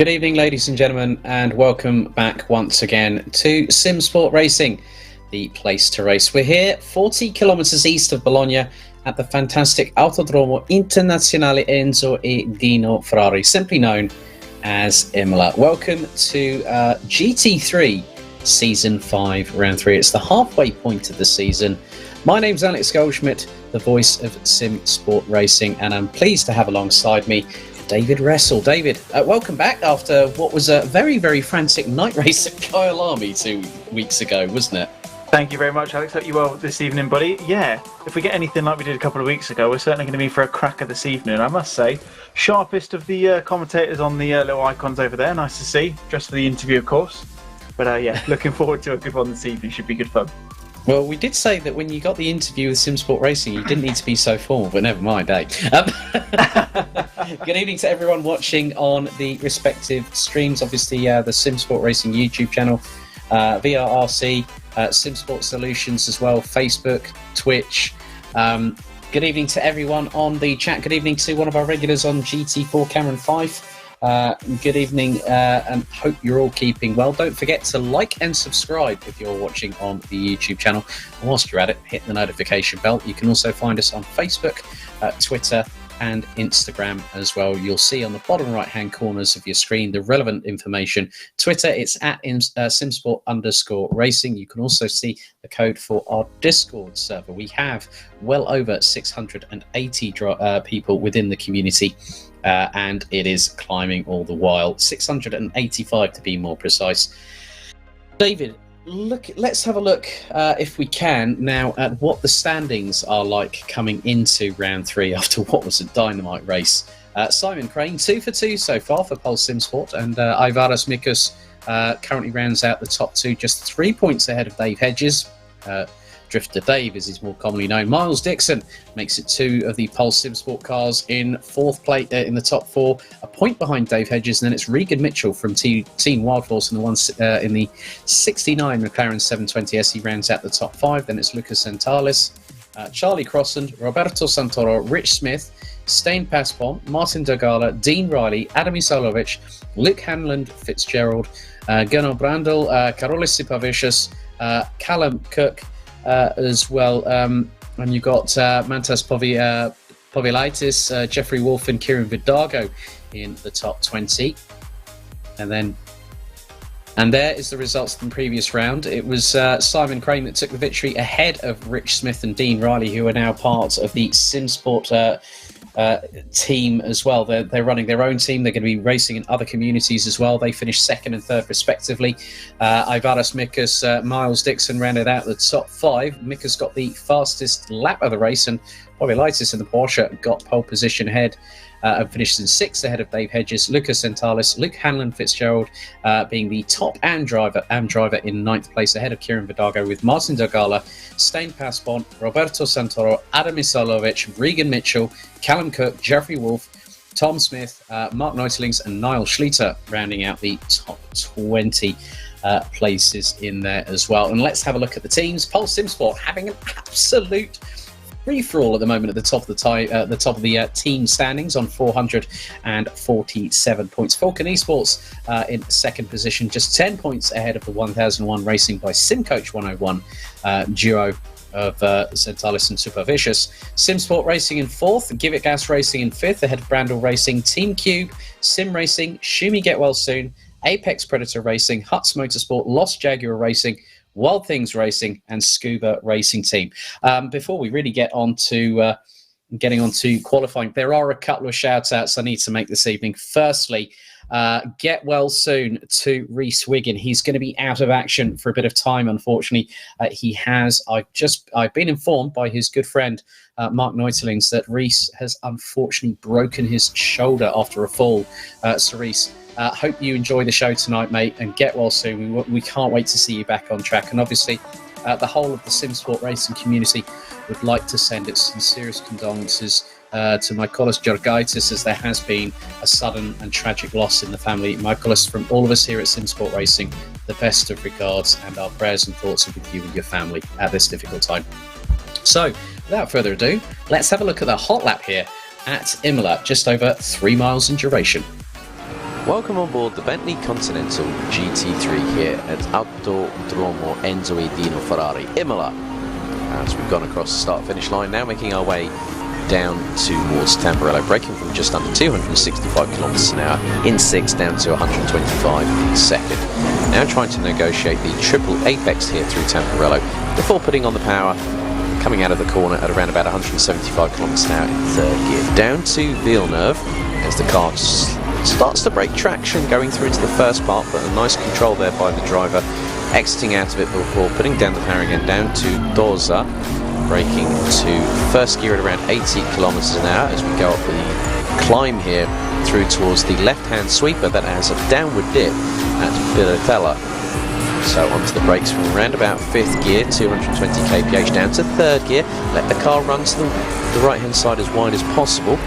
Good evening, ladies and gentlemen, and welcome back once again to Simsport Racing, the place to race. We're here 40 kilometers east of Bologna at the fantastic Autodromo Internazionale Enzo e Dino Ferrari, simply known as Imola. Welcome to GT3 Season 5, Round 3. It's the halfway point of the season. My name's Alex Goldschmidt, the voice of Simsport Racing, and I'm pleased to have alongside me David Wrestle. David, welcome back after what was a very, very frantic night race at Kyalami 2 weeks ago, wasn't it? Thank you very much, Alex. Hope you well this evening, buddy. Yeah, if we get anything like we did a couple of weeks ago, we're certainly going to be for a cracker this evening. I must say, sharpest of the commentators on the little icons over there. Nice to see, just for the interview, of course. But yeah, looking forward to a good one this evening. Should be good fun. Well, we did say that when you got the interview with Simsport Racing, you didn't need to be so formal, but never mind, eh? Good evening to everyone watching on the respective streams. Obviously, the Simsport Racing YouTube channel, VRRC, Simsport Solutions as well, Facebook, Twitch. Good evening to everyone on the chat. Good evening to one of our regulars on GT4, Cameron Fife. Good evening, and hope you're all keeping well. Don't forget to like and subscribe if you're watching on the YouTube channel. And whilst you're at it, hit the notification bell. You can also find us on Facebook, Twitter, and Instagram as well. You'll see on the bottom right-hand corners of your screen the relevant information. Twitter, it's at Simsport_Racing. You can also see the code for our Discord server. We have well over 680 people within the community. And it is climbing all the while. 685 to be more precise. David, let's have a look, if we can, now at what the standings are like coming into round 3 after what was a dynamite race. Simon Crane, 2 for 2 so far for Pulse Simsport, and Aivaras Mikus currently rounds out the top 2, just 3 points ahead of Dave Hedges. Drifter Dave, as he's more commonly known. Miles Dixon makes it 2 of the Pulse Simsport cars in 4th place in the top 4, a point behind Dave Hedges, and then it's Regan Mitchell from Team Wildforce in the 69 McLaren 720S. He rounds out the top 5. Then it's Lucas Sentalis, Charlie Crossland, Roberto Santoro, Rich Smith, Stain Paspon, Martin Dogala, Dean Riley, Adam Isolovic, Luke Hanlon Fitzgerald, Gunnar Brandel, Karolis Sipavicius, Callum Cook, as well, and you've got Mantas Povilaitis, Jeffrey Wolf, and Kieran Vidago in the top 20. And there is the results from the previous round. It was Simon Crane that took the victory ahead of Rich Smith and Dean Riley, who are now part of the Simsport team as well. They're running their own team. They're going to be racing in other communities as well. They finished 2nd and 3rd respectively. Aivaras Mikus, Miles Dixon rounded out the top 5. Mikus got the fastest lap of the race, and Povilaitis in the Porsche got pole position ahead and finished in 6th ahead of Dave Hedges. Lucas Sentalis, Luke Hanlon Fitzgerald being the top AM driver in 9th place ahead of Kieran Vidago, with Martin Dogala, Stain Paspon, Roberto Santoro, Adam Isolovic, Regan Mitchell, Callum Cook, Jeffrey Wolf, Tom Smith, Mark Neutlings, and Niall Schleter rounding out the top 20 places in there as well. And let's have a look at the teams. Pulse Simsport having an absolute free-for-all at the moment at the top of the team standings on 447 points. Falcon Esports in 2nd position, just 10 points ahead of the 1001 Racing by SimCoach 101 duo of Zentalis and Supervicious. Simsport Racing in 4th, Give It Gas Racing in 5th ahead of Brandel Racing, Team Cube, Sim Racing, Shumi Get Well Soon, Apex Predator Racing, Huts Motorsport, Lost Jaguar Racing, Wild Things Racing, and Scuba Racing Team. Before we really get on to getting on to qualifying, there are a couple of shout outs I need to make this evening. Firstly, get well soon to Reese Wiggin. He's going to be out of action for a bit of time, unfortunately. I've been informed by his good friend Mark Neutlings that Reese has unfortunately broken his shoulder after a fall. So Reese, hope you enjoy the show tonight, mate, and get well soon. We can't wait to see you back on track. And obviously, the whole of the Simsport Racing community would like to send its sincerest condolences to Michaelis Georgaitis, as there has been a sudden and tragic loss in the family. Michaelis, from all of us here at Simsport Racing, the best of regards, and our prayers and thoughts are with you and your family at this difficult time. So, without further ado, let's have a look at the hot lap here at Imola, just over 3 miles in duration. Welcome on board the Bentley Continental GT3 here at Autodromo Enzo e Dino Ferrari, Imola. As we've gone across the start-finish line, now making our way down towards Tamburello, braking from just under 265 kilometers an hour in 6 down to 125 in second. Now trying to negotiate the triple apex here through Tamburello before putting on the power, coming out of the corner at around about 175 kilometers an hour in third gear. Down to Villeneuve as the car starts to break traction going through into the first part, but a nice control there by the driver, exiting out of it before putting down the power again. Down to Doza, braking to first gear at around 80 kilometers an hour as we go up the climb here through towards the left-hand sweeper that has a downward dip at Bilotella. So onto the brakes from around about 5th gear, 220 kph down to 3rd gear. Let the car run to the right-hand side as wide as possible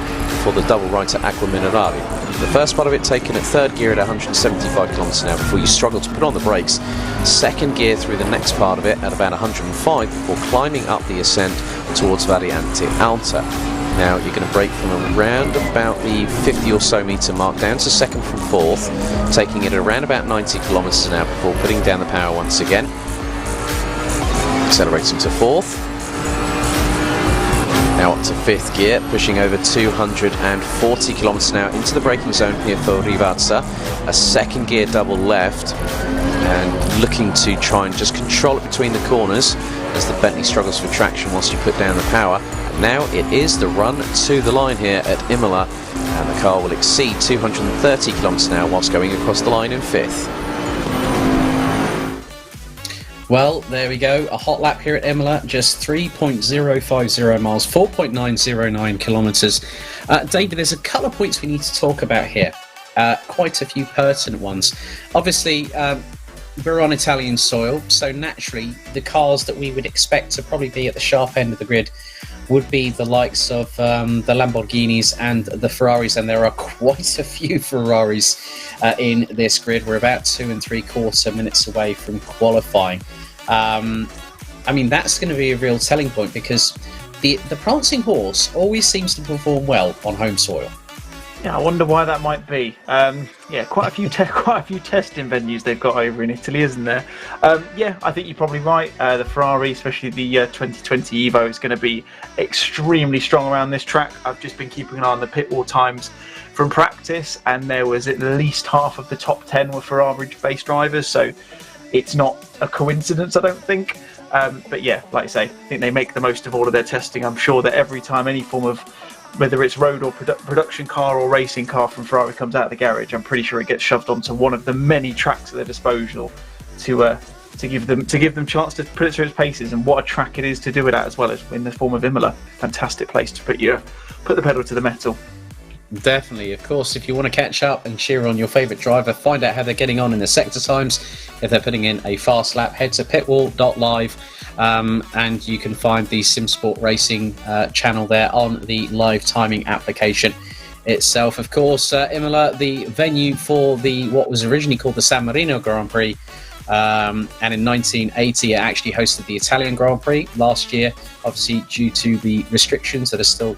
for the double right at Acqua Minerale. The first part of it taken at 3rd gear at 175 kilometers an hour before you struggle to put on the brakes. 2nd gear through the next part of it at about 105 before climbing up the ascent towards Variante Alta. Now you're going to brake from around about the 50 or so meter mark down to 2nd from 4th, taking it around about 90 kilometers an hour before putting down the power once again. Accelerating to 4th. Now up to 5th gear, pushing over 240 kilometers an hour into the braking zone here for Rivazza. A 2nd gear double left and looking to try and just control it between the corners as the Bentley struggles for traction whilst you put down the power. Now it is the run to the line here at Imola, and the car will exceed 230 kilometers an hour whilst going across the line in 5th. Well, there we go. A hot lap here at Imola, just 3.050 miles, 4.909 kilometres. David, there's a couple of points we need to talk about here. Quite a few pertinent ones. Obviously, we're on Italian soil, so naturally the cars that we would expect to probably be at the sharp end of the grid would be the likes of the Lamborghinis and the Ferraris, and there are quite a few Ferraris in this grid. We're about 2 3/4 minutes away from qualifying. I mean, that's going to be a real telling point because the prancing horse always seems to perform well on home soil. Yeah, I wonder why that might be. Yeah, quite a few testing venues they've got over in Italy, isn't there? Yeah, I think you're probably right. The Ferrari, especially the 2020 Evo, is going to be extremely strong around this track. I've just been keeping an eye on the pit wall times from practice, and there was at least half of the top 10 were Ferrari-based drivers, so it's not a coincidence, I don't think. But yeah, like I say, I think they make the most of all of their testing. I'm sure that every time any form of, whether it's road or production car or racing car from Ferrari comes out of the garage, I'm pretty sure it gets shoved onto one of the many tracks at their disposal to give them chance to put it through its paces. And what a track it is to do it at, as well as in the form of Imola. Fantastic place to put the pedal to the metal. Definitely. Of course, if you want to catch up and cheer on your favourite driver, find out how they're getting on in the sector times. If they're putting in a fast lap, head to pitwall.live and you can find the Simsport Racing channel there on the live timing application itself. Of course, Imola, the venue for what was originally called the San Marino Grand Prix, and in 1980 it actually hosted the Italian Grand Prix. Last year, obviously due to the restrictions that are still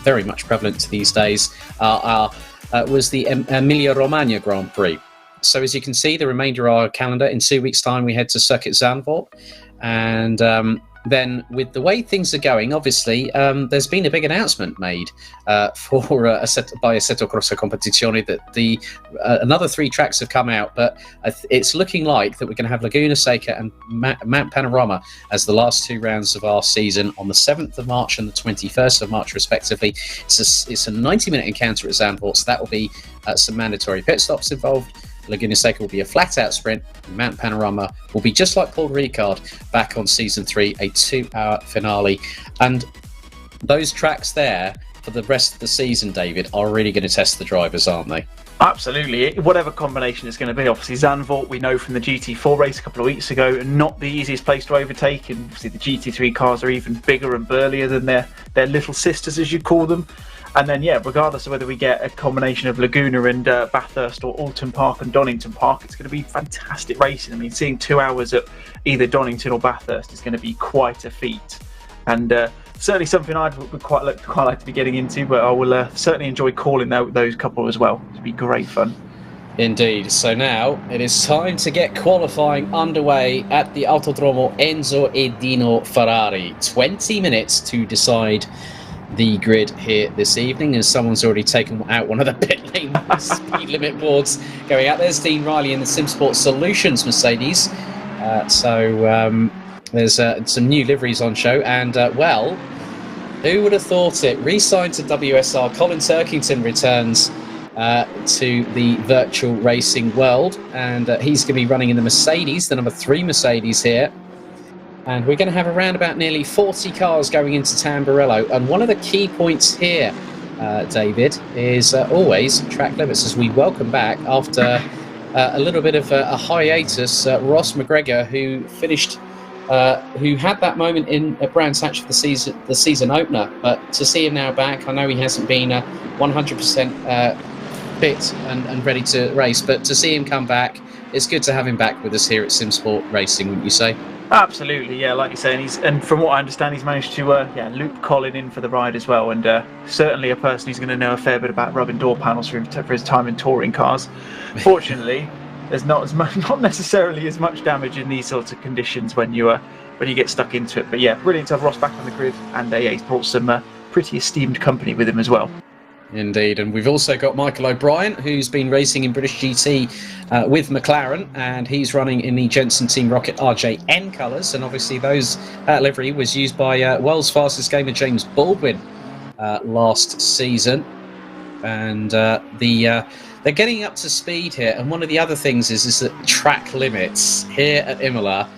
very much prevalent these days, was the Emilia-Romagna Grand Prix. So as you can see, the remainder of our calendar, in 2 weeks' time we head to Circuit Zandvoort, and then with the way things are going, obviously there's been a big announcement made by Assetto Corsa Competizione that another 3 tracks have come out, but it's looking like that we're going to have Laguna, Seca and Mount Panorama as the last 2 rounds of our season on the 7th of March and the 21st of March respectively. It's a 90-minute encounter at Zandvoort, so that will be some mandatory pit stops involved. Laguna Seca will be a flat-out sprint. Mount Panorama will be just like Paul Ricard back on Season 3, a 2-hour finale. And those tracks there for the rest of the season, David, are really going to test the drivers, aren't they? Absolutely. Whatever combination it's going to be. Obviously, Zandvoort, we know from the GT4 race a couple of weeks ago, not the easiest place to overtake. And obviously, the GT3 cars are even bigger and burlier than their little sisters, as you call them. And then, yeah, regardless of whether we get a combination of Laguna and Bathurst or Alton Park and Donington Park, it's going to be fantastic racing. I mean, seeing 2 hours at either Donington or Bathurst is going to be quite a feat. And certainly something I'd quite like to be getting into, but I will certainly enjoy calling those couple as well. It'll be great fun. Indeed. So now it is time to get qualifying underway at the Autodromo Enzo e Dino Ferrari. 20 minutes to decide the grid here this evening, as someone's already taken out one of the pit lane speed limit boards going out. There's Dean Riley in the Simsport Solutions Mercedes. There's some new liveries on show, and well, who would have thought it? Re-signed to WSR, Colin Turkington returns to the virtual racing world, and he's going to be running in the Mercedes, the number 3 Mercedes here. And we're going to have around about nearly 40 cars going into Tamburello. And one of the key points here, David, is always track limits, as we welcome back after a little bit of a hiatus, Ross McGregor, who finished, who had that moment at Brands Hatch for the season opener. But to see him now back, I know he hasn't been 100% fit and ready to race, but to see him come back, it's good to have him back with us here at Simsport Racing, wouldn't you say? Absolutely, yeah. Like you say, and from what I understand, he's managed to loop Colin in for the ride as well, and certainly a person who's going to know a fair bit about rubbing door panels for his time in touring cars. Fortunately, there's not necessarily as much damage in these sorts of conditions when you get stuck into it. But yeah, brilliant to have Ross back on the grid, and he's brought some pretty esteemed company with him as well. Indeed, and we've also got Michael O'Brien, who's been racing in British GT with McLaren, and he's running in the Jensen Team Rocket RJN colours, and obviously that livery was used by world's fastest gamer James Baldwin last season, and they're getting up to speed here. And one of the other things is that track limits here at Imola,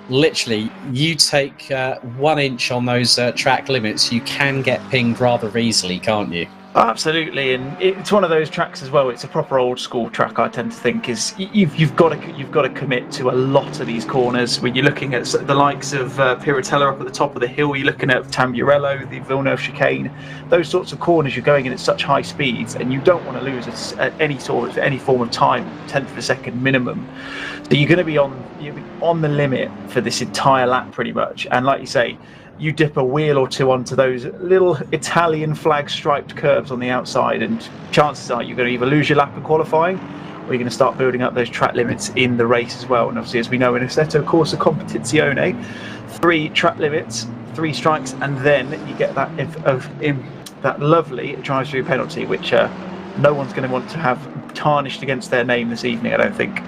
literally, you take 1 inch on those track limits, you can get pinged rather easily, can't you? Absolutely, and it's one of those tracks as well. It's a proper old school track. I tend to think is you've got to commit to a lot of these corners. When you're looking at the likes of Piratella up at the top of the hill, you're looking at Tamburello, the Villeneuve chicane, those sorts of corners. You're going in at such high speeds, and you don't want to lose any form of time, 1/10 of a second minimum. So you're going to be on the limit for this entire lap, pretty much. And like you say, you dip a wheel or two onto those little Italian flag striped curves on the outside, and chances are you're going to either lose your lap of qualifying, or you're going to start building up those track limits in the race as well. And obviously, as we know in Assetto Corsa Competizione, 3 track limits, 3 strikes, and then you get that lovely drive-through penalty, which no one's going to want to have tarnished against their name this evening, I don't think.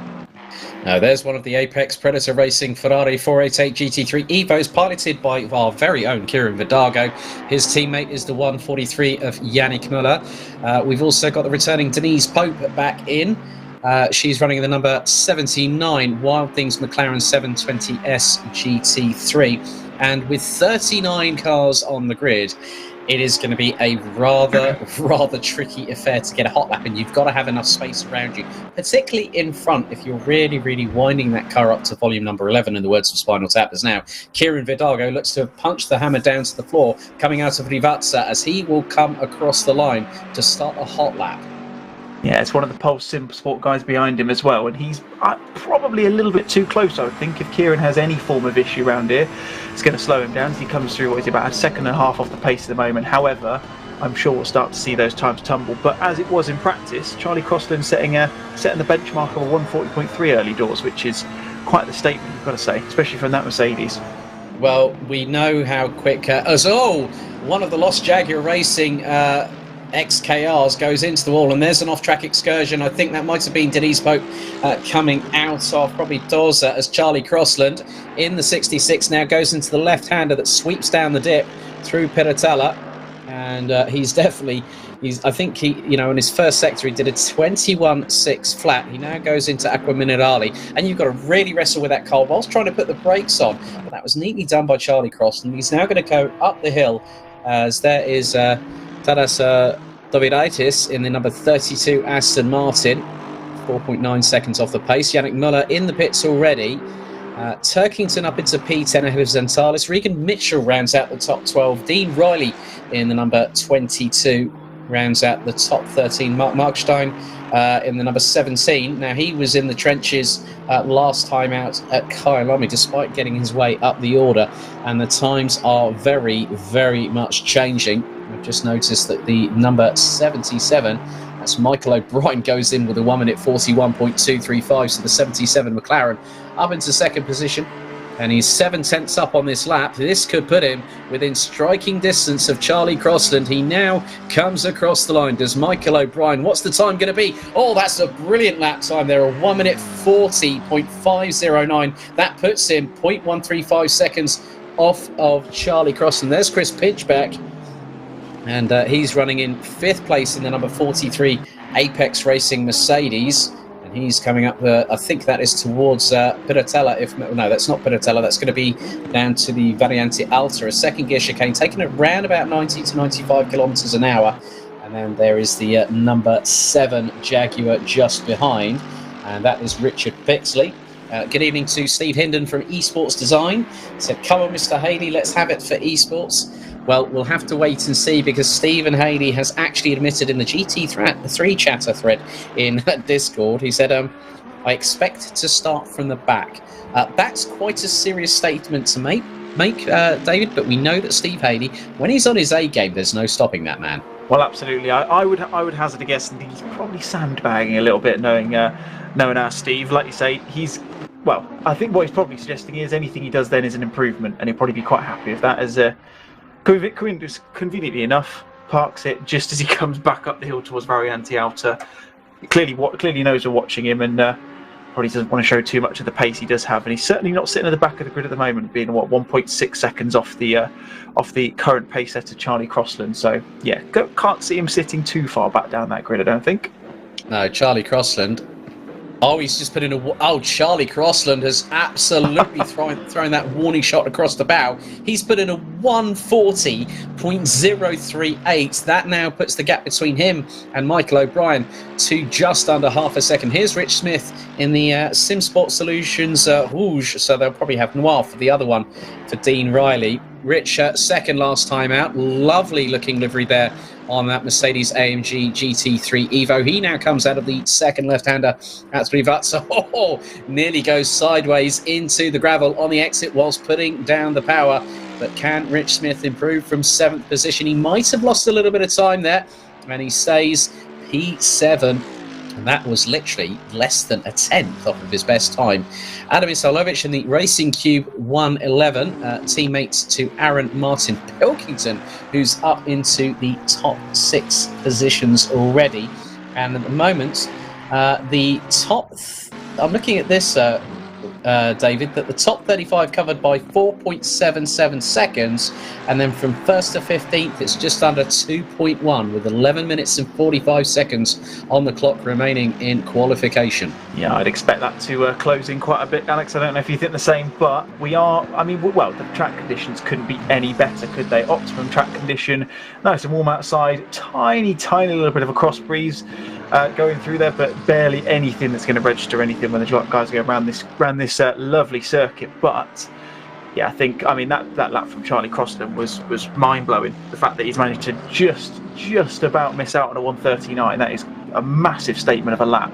Now, there's one of the Apex Predator Racing Ferrari 488 GT3 Evos, piloted by our very own Kieran Vidago. His teammate is the 143 of Yannick Muller. We've also got the returning Denise Pope back in. She's running in the number 79 Wild Things McLaren 720S GT3. And with 39 cars on the grid, it is going to be a rather tricky affair to get a hot lap, and you've got to have enough space around you, particularly in front if you're really winding that car up to volume number 11, in the words of Spinal Tap. As now Kieran Vidago looks to have punched the hammer down to the floor, coming out of Rivazza, as he will come across the line to start a hot lap. Yeah, it's one of the Pulse Simsport guys behind him as well, and he's probably a little bit too close, I would think. If Kieran has any form of issue around here, it's going to slow him down as he comes through, about 1.5 seconds off the pace at the moment. However, I'm sure we'll start to see those times tumble. But as it was in practice, Charlie Crossland setting the benchmark of a 140.3 early doors, which is quite the statement, you've got to say, especially from that Mercedes. Well, we know how quick one of the Lost Jaguar Racing XKRs goes into the wall, and there's an off-track excursion. I think that might have been Denise Pope coming out of probably Doza, as Charlie Crossland in the 66 now goes into the left-hander that sweeps down the dip through Piratella, and I think he, in his first sector he did a 21.6 flat. He now goes into Acqua Minerale, and you've got to really wrestle with that car whilst trying to put the brakes on. But that was neatly done by Charlie Crossland. He's now going to go up the hill, as there is Tadas Dovidaitis in the number 32 Aston Martin, 4.9 seconds off the pace. Yannick Muller in the pits already. Turkington up into P10 ahead of Zentalis. Regan Mitchell rounds out the top 12. Dean Riley in the number 22 rounds out the top 13. Mark Markstein in the number 17. Now, he was in the trenches last time out at Kyalami, despite getting his way up the order, and the times are very much changing. I've just noticed that the number 77 That's Michael O'Brien goes in with a 1 minute 41.235, so the 77 McLaren up into second position. And he's 7 tenths up on this lap. This could put him within striking distance of Charlie Crossland. He now comes across the line. Does Michael O'Brien? What's the time going to be? Oh, that's a brilliant lap time there. A 1 minute 40.509. That puts him 0.135 seconds off of Charlie Crossland. There's Chris Pinchback. And he's running in 5th place in the number 43 Apex Racing Mercedes. He's coming up, I think that is towards Piratella. No, that's not Piratella. That's going to be down to the Variante Alta, a second gear chicane, taking it around about 90 to 95 kilometres an hour. And then there is the number 7 Jaguar just behind, and that is Richard Pixley. Good evening to Steve Hinden from Esports Design. He said, come on, Mr. Haley, let's have it for esports. Well, we'll have to wait and see, because Stephen Haley has actually admitted in the GT3 chatter thread in Discord, he said, I expect to start from the back. That's quite a serious statement to make, David, but we know that Steve Haley, when he's on his A game, there's no stopping that man. Well, absolutely. I would hazard a guess that he's probably sandbagging a little bit, knowing our Steve. Like you say, well, I think what he's probably suggesting is anything he does then is an improvement, and he'll probably be quite happy with that as conveniently enough, parks it just as he comes back up the hill towards Variante Alta. Clearly knows we're watching him, and probably doesn't want to show too much of the pace he does have. And he's certainly not sitting at the back of the grid at the moment, being 1.6 seconds off the current pace setter Charlie Crossland. So yeah, can't see him sitting too far back down that grid, I don't think. No, Charlie Crossland. Oh, he's just put in Charlie Crossland has absolutely thrown that warning shot across the bow. He's put in a 140.038. That now puts the gap between him and Michael O'Brien to just under half a second. Here's Rich Smith in the Simsport Solutions Rouge, so they'll probably have Noir for the other one for Dean Riley. Rich, second last time out. Lovely looking livery there on that Mercedes AMG GT3 Evo. He now comes out of the second left-hander at Privatza. Nearly goes sideways into the gravel on the exit whilst putting down the power. But can Rich Smith improve from 7th position? He might have lost a little bit of time there, and he stays P7. And that was literally less than a tenth off of his best time. Adam Isalovic in the Racing Cube 111, teammate to Aaron Martin Pilkington, who's up into the top 6 positions already. And at the moment, the top... I'm looking at this, David, that the top 35 covered by 4.77 seconds, and then from 1st to 15th it's just under 2.1 with 11 minutes and 45 seconds on the clock remaining in qualification. Yeah, I'd expect that to close in quite a bit, Alex. I don't know if you think the same, but the track conditions couldn't be any better, could they? Optimum track condition, nice and warm outside, tiny little bit of a cross breeze going through there, but barely anything that's going to register anything when the guys go around this lovely circuit. But yeah, I think that lap from Charlie Crossland was mind-blowing. The fact that he's managed to just about miss out on a 1:39, that is a massive statement of a lap.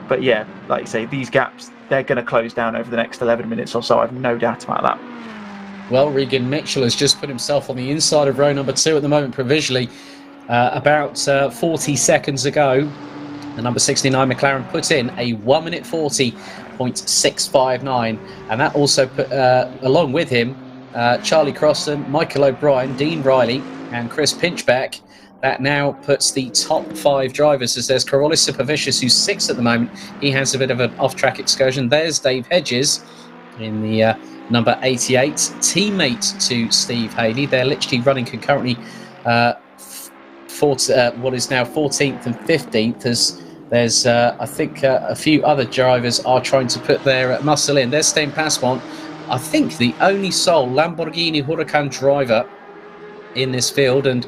But yeah, like you say, these gaps, they're going to close down over the next 11 minutes or so. I have no doubt about that. Well, Regan Mitchell has just put himself on the inside of row number 2 at the moment provisionally. About 40 seconds ago, the number 69 McLaren put in a 1 minute 40.659, and that also put along with him Charlie Crossland, Michael O'Brien, Dean Riley and Chris Pinchback. That now puts the top 5 drivers, as there's Korolis Sipovicius, who's 6th at the moment. He has a bit of an off-track excursion. There's Dave Hedges in the number 88, teammate to Steve Haley. They're literally running concurrently what is now 14th and 15th, as there's I think a few other drivers are trying to put their muscle in. There's Stein Pasmont, I think the only sole Lamborghini Huracan driver in this field, and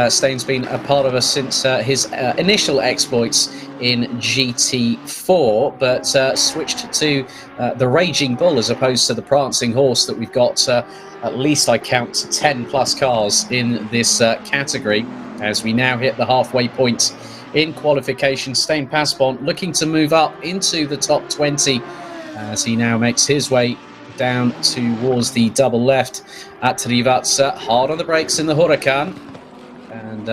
Stein's been a part of us since his initial exploits in GT4, but switched to the Raging Bull as opposed to the Prancing Horse that we've got, at least I count 10 plus cars in this category, as we now hit the halfway point in qualification. Stein Passpont looking to move up into the top 20 as he now makes his way down towards the double left at Rivazza. Hard on the brakes in the Huracan, and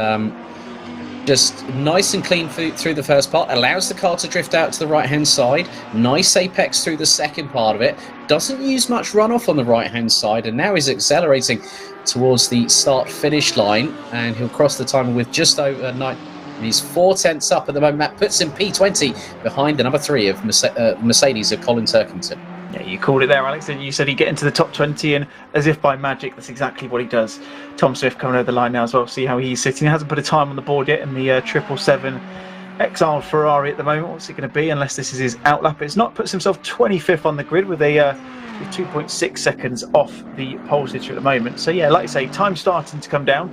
Just nice and clean through the first part, allows the car to drift out to the right-hand side. Nice apex through the second part of it. Doesn't use much runoff on the right-hand side, and now he's accelerating towards the start-finish line, and he'll cross the timer with just over 9. He's 4 tenths up at the moment. That puts him P20 behind the number 3 of Mercedes of Colin Turkington. Yeah, you called it there, Alex, and you said he'd get into the top 20, and as if by magic, that's exactly what he does. Tom Swift coming over the line now as well. See how he's sitting. He hasn't put a time on the board yet in the 777 Exile Ferrari at the moment. What's it going to be, unless this is his outlap? It's not. Puts himself 25th on the grid with a 2.6 seconds off the pole sitter at the moment. So yeah, like I say, time starting to come down.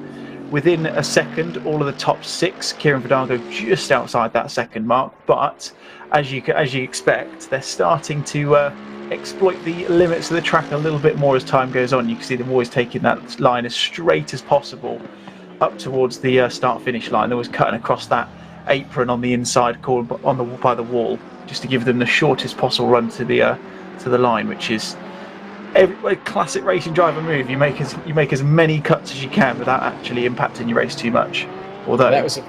Within a second, all of the top 6. Kieran Vidago just outside that second mark, but as you expect, they're starting to exploit the limits of the track a little bit more as time goes on. You can see them always taking that line as straight as possible up towards the start-finish line. They're always cutting across that apron on the inside by the wall, just to give them the shortest possible run to the line, which is a classic racing driver move. You make as many cuts as you can without actually impacting your race too much. Although that was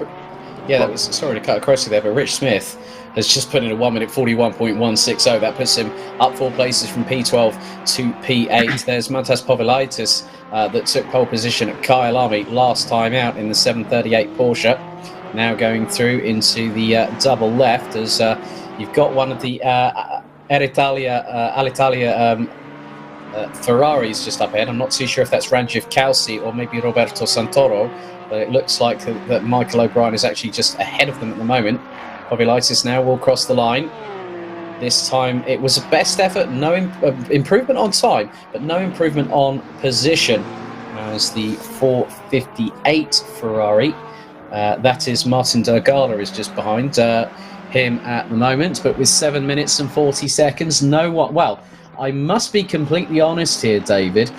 sorry to cut across you there, but Rich Smith has just put in a 1 minute 41.160. That puts him up 4 places from P12 to P8. There's Mantas Povilaitis that took pole position at Kyalami last time out in the 738 Porsche. Now going through into the double left, as you've got one of the Alitalia Ferraris just up ahead. I'm not too sure if that's Ranjiv Kalsi or maybe Roberto Santoro, but it looks like that Michael O'Brien is actually just ahead of them at the moment. Povilaitis now will cross the line. This time it was a best effort, no improvement on time, but no improvement on position, as the 458 Ferrari, that is Martin Dergala, is just behind him at the moment, but with 7 minutes and 40 seconds. Well, I must be completely honest here, David.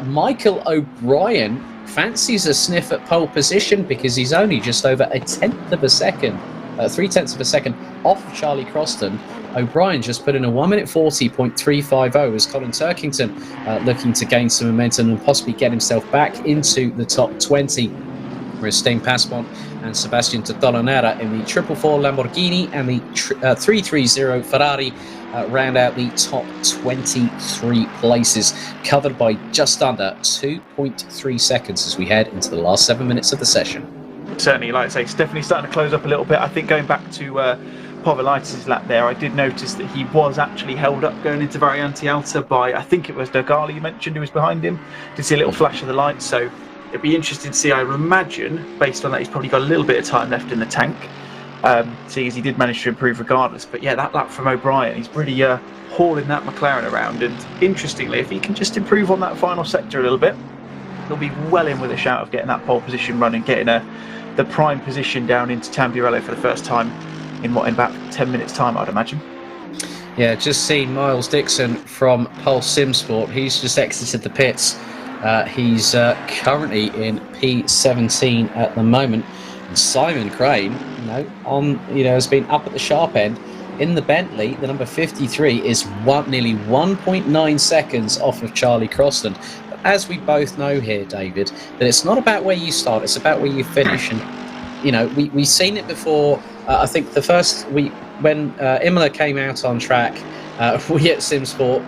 Michael O'Brien fancies a sniff at pole position because he's only just over 1/10 of a second, 3/10 of a second off of Charlie Croston. O'Brien just put in a 1 minute 40.350 as Colin Turkington looking to gain some momentum and possibly get himself back into the top 20. Whereas Stein Pasmont and Sebastian Totolonera in the 444 Lamborghini and the 330 Ferrari round out the top 23 places, covered by just under 2.3 seconds as we head into the last 7 minutes of the session. Certainly, like I say, it's definitely starting to close up a little bit. I think going back to Povilaitis' lap there, I did notice that he was actually held up going into Variante Alta by, I think it was Dergala you mentioned who was behind him. Did see a little flash of the light, so it'd be interesting to see. I would imagine, based on that, he's probably got a little bit of time left in the tank, seeing as he did manage to improve regardless. But yeah, that lap from O'Brien, he's really hauling that McLaren around, and interestingly, if he can just improve on that final sector a little bit, he'll be well in with a shout of getting that pole position run and getting the prime position down into Tamburello for the first time in about 10 minutes time, I'd imagine. Yeah, just seen Miles Dixon from Pulse Simsport. He's just exited the pits. He's currently in P17 at the moment. And Simon Crane, has been up at the sharp end in the Bentley. The number 53 is nearly 1.9 seconds off of Charlie Croston. But as we both know here, David, that it's not about where you start; it's about where you finish. And we've seen it before. I think the first when Imola came out on track, we at Simsport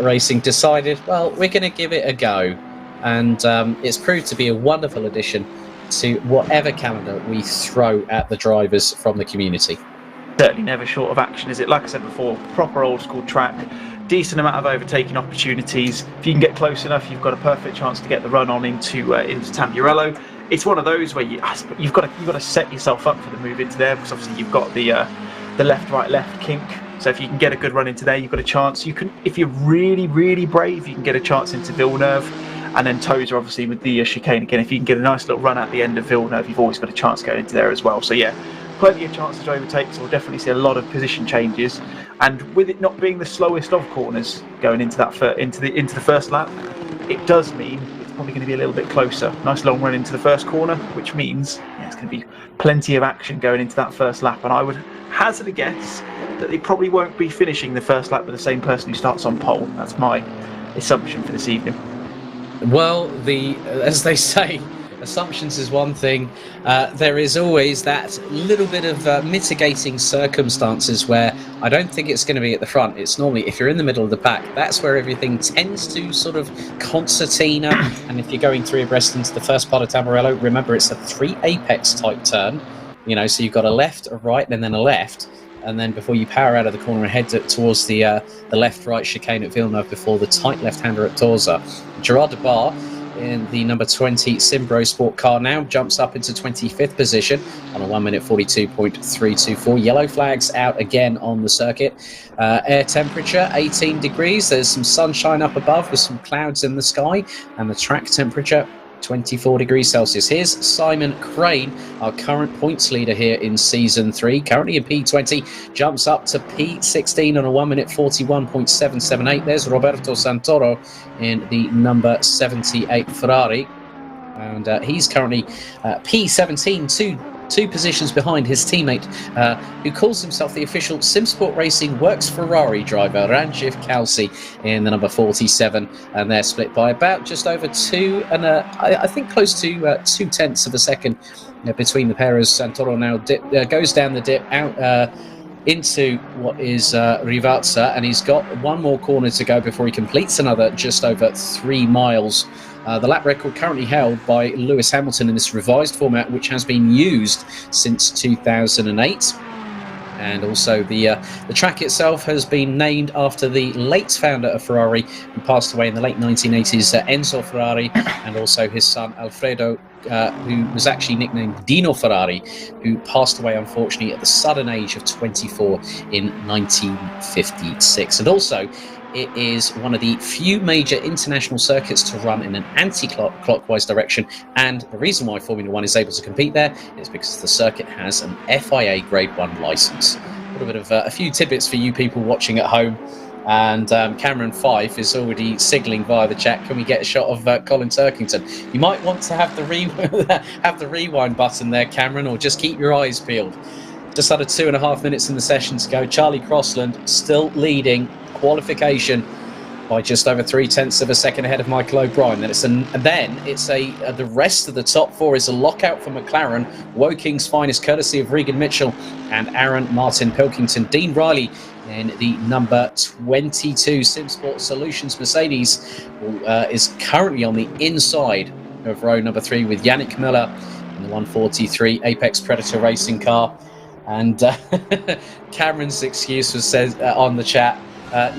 Racing decided, well, we're going to give it a go. And it's proved to be a wonderful addition to whatever calendar we throw at the drivers from the community. Certainly never short of action, is it? Like I said before, proper old school track, decent amount of overtaking opportunities. If you can get close enough, you've got a perfect chance to get the run on into Tamburello. It's one of those where you've got to set yourself up for the move into there, because obviously you've got the left, right, left kink. So if you can get a good run into there, you've got a chance. You can, if you're really, really brave, you can get a chance into Villeneuve. And then Tozer, obviously, with the chicane again. If you can get a nice little run at the end of Villeneuve, you've always got a chance going into there as well. So yeah, plenty of chances to overtake. So we'll definitely see a lot of position changes. And with it not being the slowest of corners going into that into the first lap, it does mean it's probably going to be a little bit closer. Nice long run into the first corner, which means it's going to be plenty of action going into that first lap. And I would hazard a guess that they probably won't be finishing the first lap with the same person who starts on pole. That's my assumption for this evening. Well, as they say assumptions is one thing. There is always that little bit of mitigating circumstances where I don't think it's going to be at the front. It's normally, if you're in the middle of the pack, that's where everything tends to sort of concertina. And if you're going 3 abreast into the first part of Tamburello, remember it's a 3 apex type turn. You know, so you've got a left, a right, and then a left. And then before you power out of the corner and head towards the left-right chicane at Villeneuve before the tight left-hander at Torza. Gerard de Bar in the number 20 Simbro Sport car now jumps up into 25th position on a 1 minute 42.324. Yellow flags out again on the circuit. Air temperature 18 degrees. There's some sunshine up above with some clouds in the sky, and the track temperature 24 degrees Celsius. Here's Simon Crane, our current points leader here in Season 3, currently in P20, jumps up to P16 on a 1 minute 41.778. There's Roberto Santoro in the number 78 Ferrari, and he's currently P17, two positions behind his teammate, who calls himself the official Simsport Racing Works Ferrari driver, Ranjiv Kalsi, in the number 47, and they're split by about just over I think close to 0.2 of a second between the pair, as Santoro now goes down the dip out into what is Rivazza, and he's got one more corner to go before he completes another just over 3 miles. The lap record currently held by Lewis Hamilton in this revised format, which has been used since 2008. And also the track itself has been named after the late founder of Ferrari, who passed away in the late 1980s, Enzo Ferrari, and also his son Alfredo, who was actually nicknamed Dino Ferrari, who passed away unfortunately at the sudden age of 24 in 1956. And also, it is one of the few major international circuits to run in an anti-clockwise direction, and the reason why Formula 1 is able to compete there is because the circuit has an FIA Grade 1 licence. A little bit of a few tidbits for you people watching at home, and Cameron Fife is already signalling via the chat, can we get a shot of Colin Turkington? You might want to have the rewind button there, Cameron, or just keep your eyes peeled. Just under 2.5 minutes in the session to go. Charlie Crossland still leading qualification by just over 0.3 of a second ahead of Michael O'Brien. Then the rest of the top 4 is a lockout for McLaren, Woking's finest, courtesy of Regan Mitchell and Aaron Martin Pilkington. Dean Riley in the number 22 Simsport Solutions Mercedes is currently on the inside of row number 3 with Yannick Miller in the 143 Apex Predator racing car. And Cameron's excuse was said on the chat, I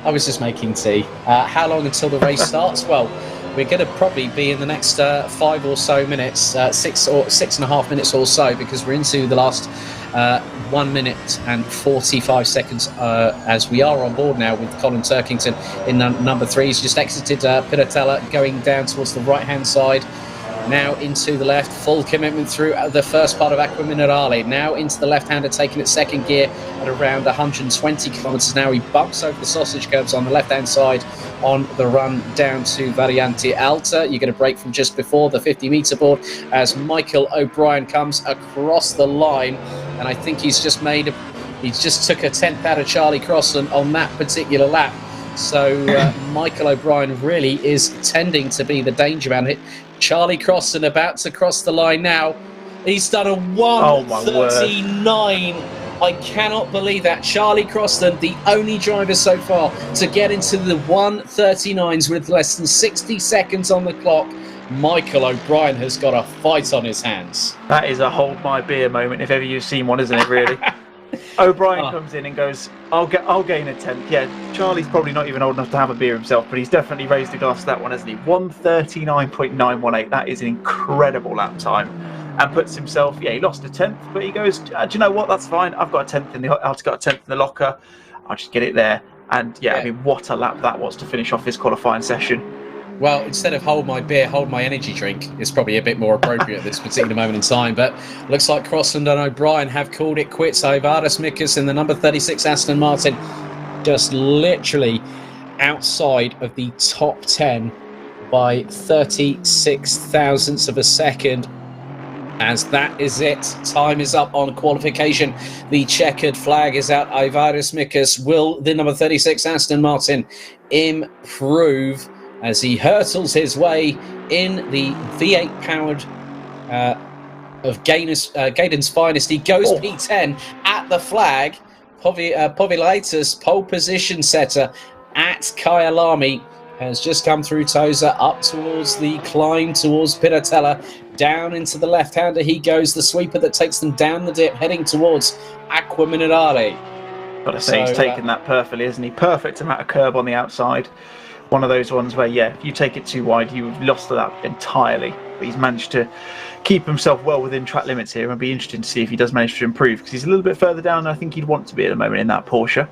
was just making tea. How long until the race starts? Well, we're going to probably be in the next 5 or so minutes, 6.5 minutes or so, because we're into the last 1 minute and 45 seconds as we are on board now with Colin Turkington in number 3. He's just exited Piratella, going down towards the right-hand side. Now into the left, full commitment through the first part of Acqua Minerale. Now into the left-hander, taking it second gear at around 120 kilometres now. He bumps over the sausage curbs on the left-hand side on the run down to Variante Alta. You get a break from just before the 50-metre board as Michael O'Brien comes across the line. And I think he's just took a 10th out of Charlie Crossland on that particular lap. So Michael O'Brien really is tending to be the danger man. Charlie Crossland about to cross the line now. He's done a 1:39. I cannot believe that. Charlie Crossland, the only driver so far to get into the 1:39s with less than 60 seconds on the clock. Michael O'Brien has got a fight on his hands. That is a hold my beer moment, if ever you've seen one, isn't it, really? O'Brien comes in and goes, I'll gain a 10th. Yeah, Charlie's probably not even old enough to have a beer himself, but he's definitely raised a glass to that one, hasn't he? 1:39.918. That is an incredible lap time. And puts himself, he lost a 10th, but he goes, do you know what? That's fine. I've got a 10th in the locker. I'll just get it there. And I mean, what a lap that was to finish off his qualifying session. Well, instead of hold my beer, hold my energy drink is probably a bit more appropriate at this particular moment in time. But looks like Crossland and O'Brien have called it quits. Ivaris Mikas in the number 36 Aston Martin just literally outside of the top 10 by 36 thousandths of a second. As that is it. Time is up on qualification. The checkered flag is out. Ivaris Mikas. Will the number 36 Aston Martin improve? as he hurtles his way in the V8 powered of Gaydon's finest. He goes P10 at the flag. Povilaitis, pole position setter at Kyalami, has just come through Tosa, up towards the climb towards Piratella, down into the left-hander he goes, the sweeper that takes them down the dip, heading towards Acqua Minerale. Gotta say, he's taken that perfectly, isn't he? Perfect amount of curb on the outside. One of those ones where, if you take it too wide, you've lost that entirely. But he's managed to keep himself well within track limits here, and it'll be interesting to see if he does manage to improve, because he's a little bit further down than I think he'd want to be at the moment in that Porsche.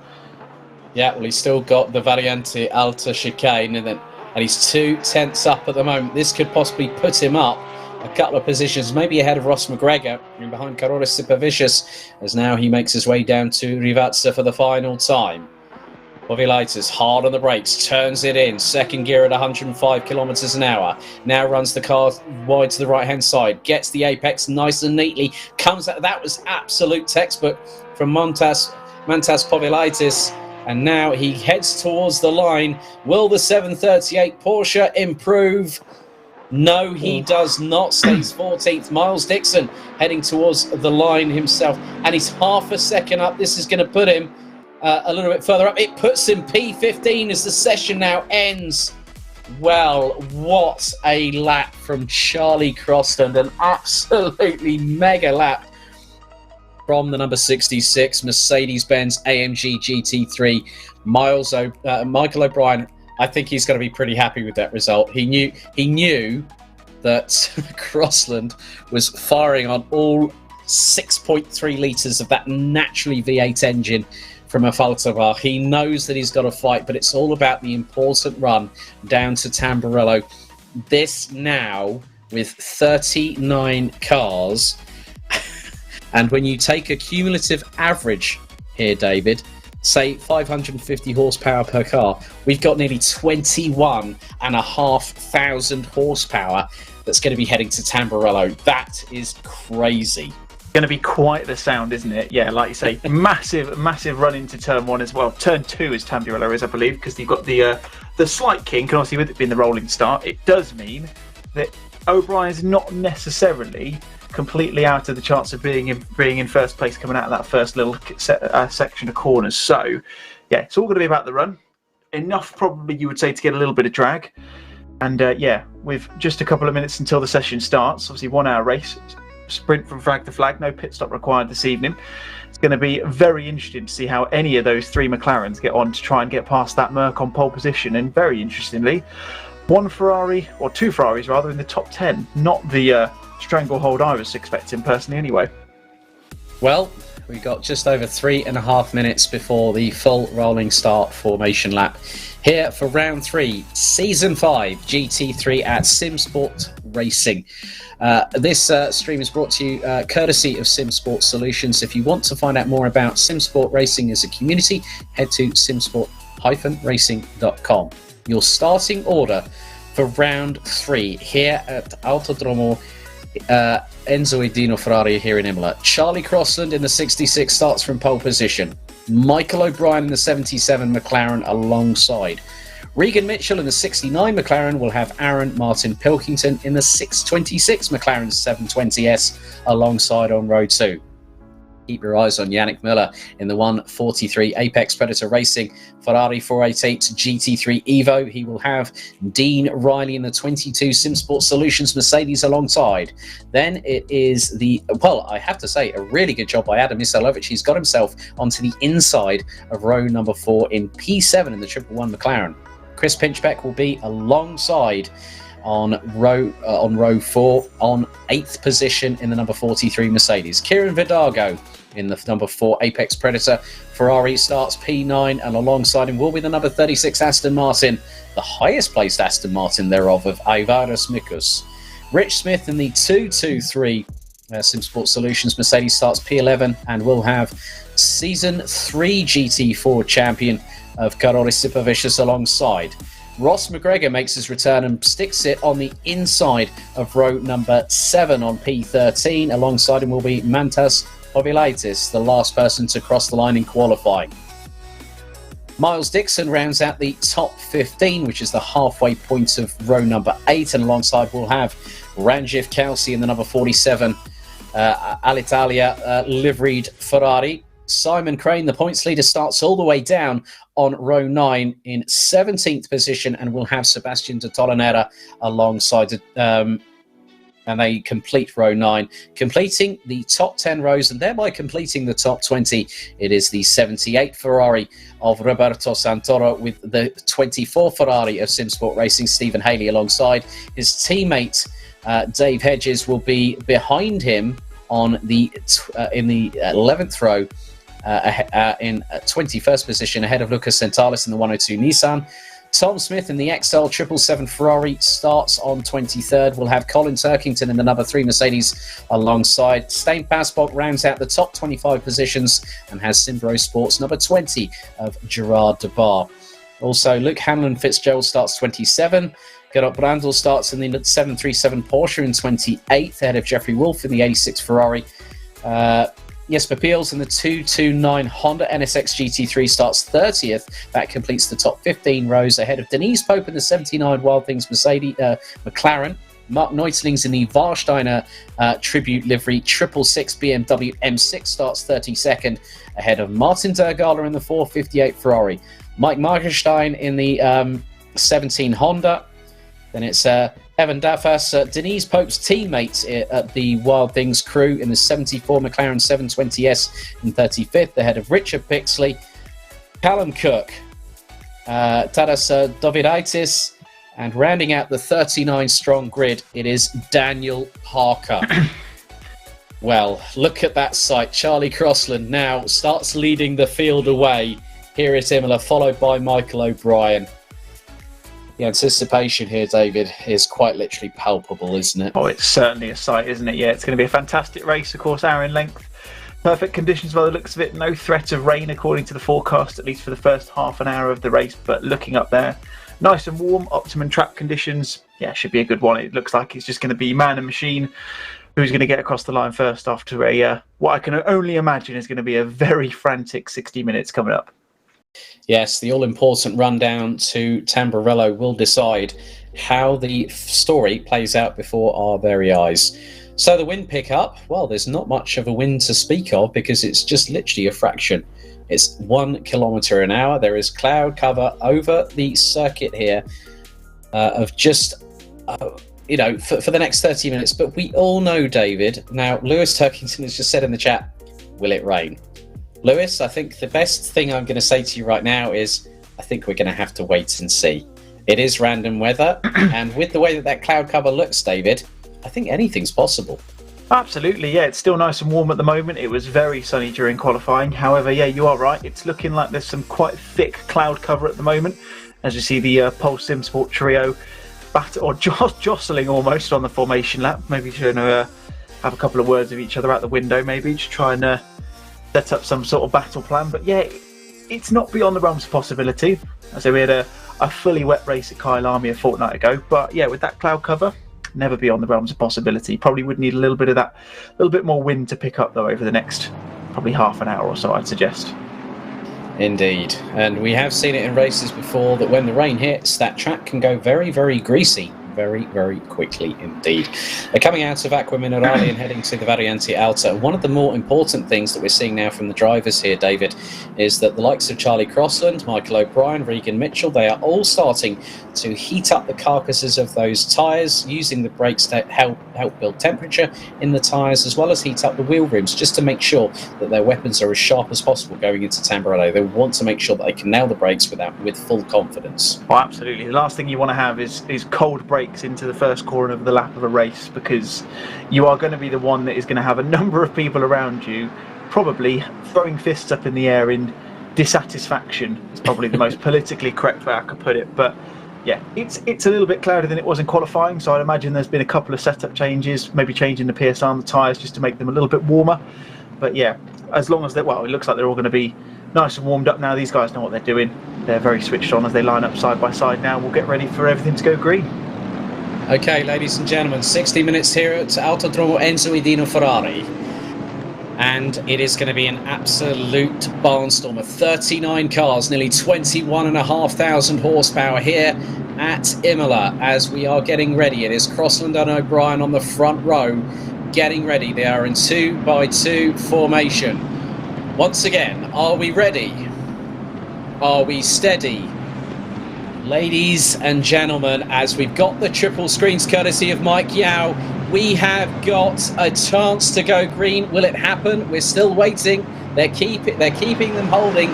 Yeah, well, he's still got the Variante Alta chicane, and he's 2/10 up at the moment. This could possibly put him up a couple of positions, maybe ahead of Ross McGregor, and behind Carolis Supervicious, as now he makes his way down to Rivazza for the final time. Povilaitis hard on the brakes, turns it in, second gear at 105 kilometres an hour. Now runs the car wide to the right-hand side, gets the apex nice and neatly, comes out. That was absolute textbook from Mantas Povilaitis. And now he heads towards the line. Will the 738 Porsche improve? No, he does not. Stays 14th. Miles Dixon heading towards the line himself. And he's half a second up. This is going to put him a little bit further up. It puts him P15 as the session now ends. Well, what a lap from Charlie Crosland. An absolutely mega lap from the number 66 Mercedes-Benz AMG GT3, Michael O'Brien. I think he's going to be pretty happy with that result. He knew that Crosland was firing on all 6.3 litres of that naturally V8 engine from a Falterbar. He knows that he's got to fight, but it's all about the important run down to Tamburello. This now with 39 cars. And when you take a cumulative average here, David, say 550 horsepower per car, we've got nearly 21,500 horsepower that's going to be heading to Tamburello. That is crazy. Going to be quite the sound, isn't it? Yeah, like you say, massive run into turn one as well. Turn two is Tamburello is, I believe, because you've got the slight kink, and obviously with it being the rolling start, it does mean that O'Brien's not necessarily completely out of the chance of being in first place coming out of that first little section of corners. So yeah, it's all going to be about the run. Enough probably, you would say, to get a little bit of drag. And with just a couple of minutes until the session starts, obviously 1 hour race, sprint from flag to flag, no pit stop required this evening. It's going to be very interesting to see how any of those three McLarens get on to try and get past that Merc on pole position. And very interestingly, two Ferraris rather, in the top 10, not the stranglehold I was expecting personally anyway. Well, we got just over 3.5 minutes before the full rolling start formation lap here for round 3, season 5 GT3 at Simsport Racing. This stream is brought to you courtesy of Simsport Solutions. If you want to find out more about Simsport Racing as a community, head to simsport-racing.com. Your starting order for round 3 here at Autodromo Enzo e Dino Ferrari here in Imola. Charlie Crosland in the 66 starts from pole position. Michael O'Brien in the 77 McLaren alongside. Regan Mitchell in the 69 McLaren will have Aaron Martin Pilkington in the 626 McLaren 720S alongside on row 2. Keep your eyes on Yannick Müller in the 143 Apex Predator Racing Ferrari 488 GT3 Evo. He will have Dean Riley in the 22 Simsport Solutions Mercedes alongside. Then it is I have to say, a really good job by Adam Misalovic. He's got himself onto the inside of row number 4 in P7 in the 111 McLaren. Chris Pinchbeck will be alongside on row 4 on 8th position in the number 43 Mercedes. Kieran Vidago in the number 4 Apex Predator Ferrari starts P9, and alongside him will be the number 36 Aston Martin, the highest placed Aston Martin thereof of Aivaras Mikus. Rich Smith in the 223 Simsport Solutions Mercedes starts P11 and will have season 3 GT4 champion of Carolis Supervicious alongside. Ross McGregor makes his return and sticks it on the inside of row number 7 on P13. Alongside him will be Mantas Povilaitis, the last person to cross the line in qualifying. Miles Dixon rounds out the top 15, which is the halfway point of row number 8, and alongside we'll have Ranjiv Kalsi in the number 47 Alitalia liveried Ferrari. Simon Crane, the points leader, starts all the way down on row 9 in 17th position, and we'll have Sebastian de Tolonera alongside, and they complete row 9, completing the top 10 rows and thereby completing the top 20. It is the 78 Ferrari of Roberto Santoro with the 24 Ferrari of Simsport Racing, Stephen Haley, alongside his teammate Dave Hedges will be behind him on the in the 11th row in 21st position, ahead of Lucas Sentalis in the 102 Nissan. Tom Smith in the XL 777 Ferrari starts on 23rd. We'll have Colin Turkington in the number 3 Mercedes alongside. Stijn Pasbok rounds out the top 25 positions and has Simbro Sports number 20 of Gerard de Bar. Also, Luke Hamlin Fitzgerald starts 27. Gerard Brandl starts in the 737 Porsche in 28th, ahead of Jeffrey Wolf in the 86 Ferrari. Jesper Peels in the 229 Honda NSX GT3 starts 30th. That completes the top 15 rows, ahead of Denise Pope in the 79 Wild Things Mercedes McLaren. Mark Neutlings in the Warsteiner Tribute livery 666 BMW M6 starts 32nd, ahead of Martin Dergala in the 458 Ferrari. Mike Markenstein in the 17 Honda. Then it's Evan Dafas, Denise Pope's teammate at the Wild Things crew in the 74 McLaren 720S in 35th, ahead of Richard Pixley, Callum Cook, Tadas Dovidaitis, and rounding out the 39 strong grid, it is Daniel Parker. Well, look at that sight. Charlie Crossland now starts leading the field away here at Imola, followed by Michael O'Brien. The anticipation here, David, is quite literally palpable, isn't it? Oh, it's certainly a sight, isn't it? Yeah, it's going to be a fantastic race, of course, hour in length. Perfect conditions by the looks of it. No threat of rain, according to the forecast, at least for the first half an hour of the race. But looking up there, nice and warm, optimum track conditions. Yeah, should be a good one. It looks like it's just going to be man and machine who's going to get across the line first after a what I can only imagine is going to be a very frantic 60 minutes coming up. Yes, the all-important rundown to Tamburello will decide how the story plays out before our very eyes. So the wind pickup, well, there's not much of a wind to speak of because it's just literally a fraction. It's 1 kilometre an hour. There is cloud cover over the circuit here of just, for the next 30 minutes. But we all know, David, now Lewis Turkington has just said in the chat, will it rain? Lewis, I think the best thing I'm going to say to you right now is I think we're going to have to wait and see. It is random weather, and with the way that cloud cover looks, David, I think anything's possible. Absolutely, yeah. It's still nice and warm at the moment. It was very sunny during qualifying. However, yeah, you are right. It's looking like there's some quite thick cloud cover at the moment. As you see the Pulse Simsport trio jostling almost on the formation lap. Maybe trying to have a couple of words with each other out the window, maybe, to try and set up some sort of battle plan. But yeah, it's not beyond the realms of possibility. I say we had a fully wet race at Kyalami a fortnight ago, but yeah, with that cloud cover, never beyond the realms of possibility. Probably would need a little bit more wind to pick up though over the next probably half an hour or so, I'd suggest. Indeed, and we have seen it in races before that when the rain hits, that track can go very, very greasy. Very, very quickly indeed. They're coming out of Acqua Minerale and heading to the Variante Alta. One of the more important things that we're seeing now from the drivers here, David, is that the likes of Charlie Crossland, Michael O'Brien, Regan Mitchell, they are all starting to heat up the carcasses of those tyres, using the brakes to help build temperature in the tyres, as well as heat up the wheel rims, just to make sure that their weapons are as sharp as possible going into Tamburello. They want to make sure that they can nail the brakes with full confidence. Oh, absolutely. The last thing you want to have is cold brakes into the first corner of the lap of a race, because you are going to be the one that is going to have a number of people around you probably throwing fists up in the air in dissatisfaction. Is probably the most politically correct way I could put it. But yeah, it's a little bit cloudier than it was in qualifying, so I'd imagine there's been a couple of setup changes, maybe changing the PSR on the tyres just to make them a little bit warmer. But yeah, as long as it looks like they're all going to be nice and warmed up now. These guys know what they're doing. They're very switched on as they line up side by side now. We'll get ready for everything to go green. Okay, ladies and gentlemen, 60 minutes here at Autodromo Enzo Edino Ferrari. And it is going to be an absolute barnstorm of 39 cars, nearly 21,500 horsepower here at Imola as we are getting ready. It is Crossland and O'Brien on the front row getting ready. They are in 2x2 formation. Once again, are we ready? Are we steady? Ladies and gentlemen, as we've got the triple screens courtesy of Mike Yao, we have got a chance to go green. Will it happen? We're still waiting. They're keeping them holding.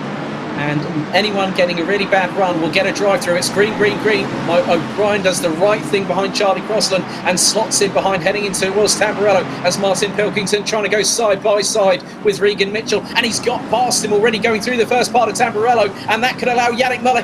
And anyone getting a really bad run will get a drive through. It's green, green, green. O'Brien does the right thing behind Charlie Crossland and slots in behind, heading into Wills Tamburello as Martin Pilkington trying to go side by side with Regan Mitchell. And he's got past him already going through the first part of Tamburello. And that could allow Yannick Muller.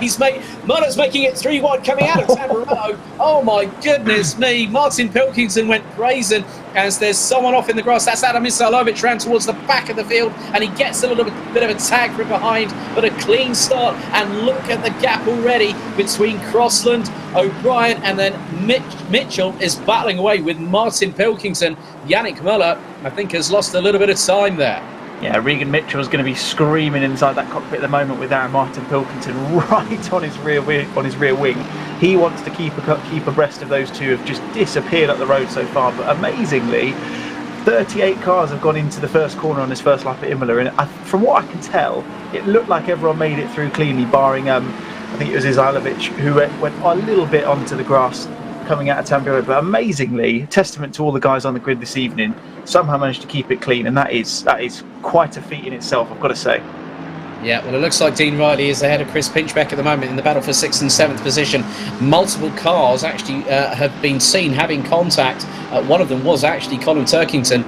Muller's making it 3 wide coming out of Tamburello. Oh my goodness me. Martin Pilkington went brazen as there's someone off in the grass. That's Adam Isalovic ran towards the back of the field and he gets a little bit of a tag from behind, but a clean start. And look at the gap already between Crossland, O'Brien, and then Mitchell is battling away with Martin Pilkington. Yannick Muller, I think, has lost a little bit of time there. Yeah, Regan Mitchell is going to be screaming inside that cockpit at the moment with Martin Pilkington right on his rear wing. He wants to keep abreast of those two, have just disappeared up the road so far. But amazingly, 38 cars have gone into the first corner on this first lap at Imola, and from what I can tell, it looked like everyone made it through cleanly, barring I think it was Izailovic who went a little bit onto the grass coming out of Tamburello. But amazingly, testament to all the guys on the grid this evening, somehow managed to keep it clean, and that is quite a feat in itself, I've got to say. Yeah, well, it looks like Dean Riley is ahead of Chris Pinchbeck at the moment in the battle for 6th and 7th position. Multiple cars actually have been seen having contact. One of them was actually Colin Turkington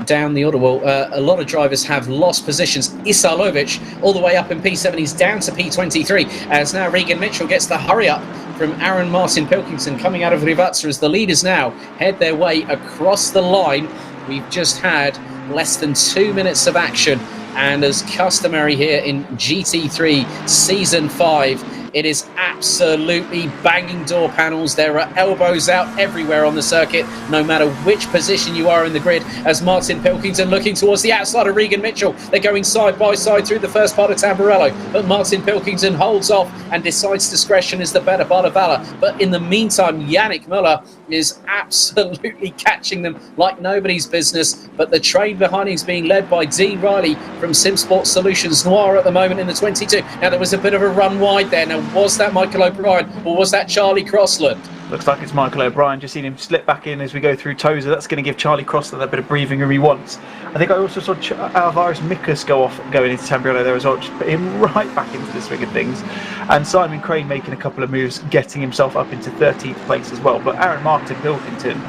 down the order. Well, a lot of drivers have lost positions. Isalovic all the way up in P7. He's down to P23 as now Regan Mitchell gets the hurry up from Aaron Martin Pilkington coming out of Rivazza as the leaders now head their way across the line. We've just had less than 2 minutes of action. And as customary here in GT3 Season 5, it is absolutely banging door panels. There are elbows out everywhere on the circuit, no matter which position you are in the grid, as Martin Pilkington looking towards the outside of Regan Mitchell. They're going side by side through the first part of Tamburello, but Martin Pilkington holds off and decides discretion is the better part of valour. But in the meantime, Yannick Muller is absolutely catching them like nobody's business. But the train behind him is being led by Dean Riley from Simsport Solutions Noir at the moment in the 22. Now, there was a bit of a run wide there. Now, was that Michael O'Brien or was that Charlie Crossland? Looks like it's Michael O'Brien. Just seen him slip back in as we go through Tozer. That's going to give Charlie Crossland that bit of breathing room he wants. I think I also saw Alvarez Mikas going into Tamburello there as well, just put him right back into the swing of things. And Simon Crane making a couple of moves, getting himself up into 13th place as well. But Aaron Martin Pilkington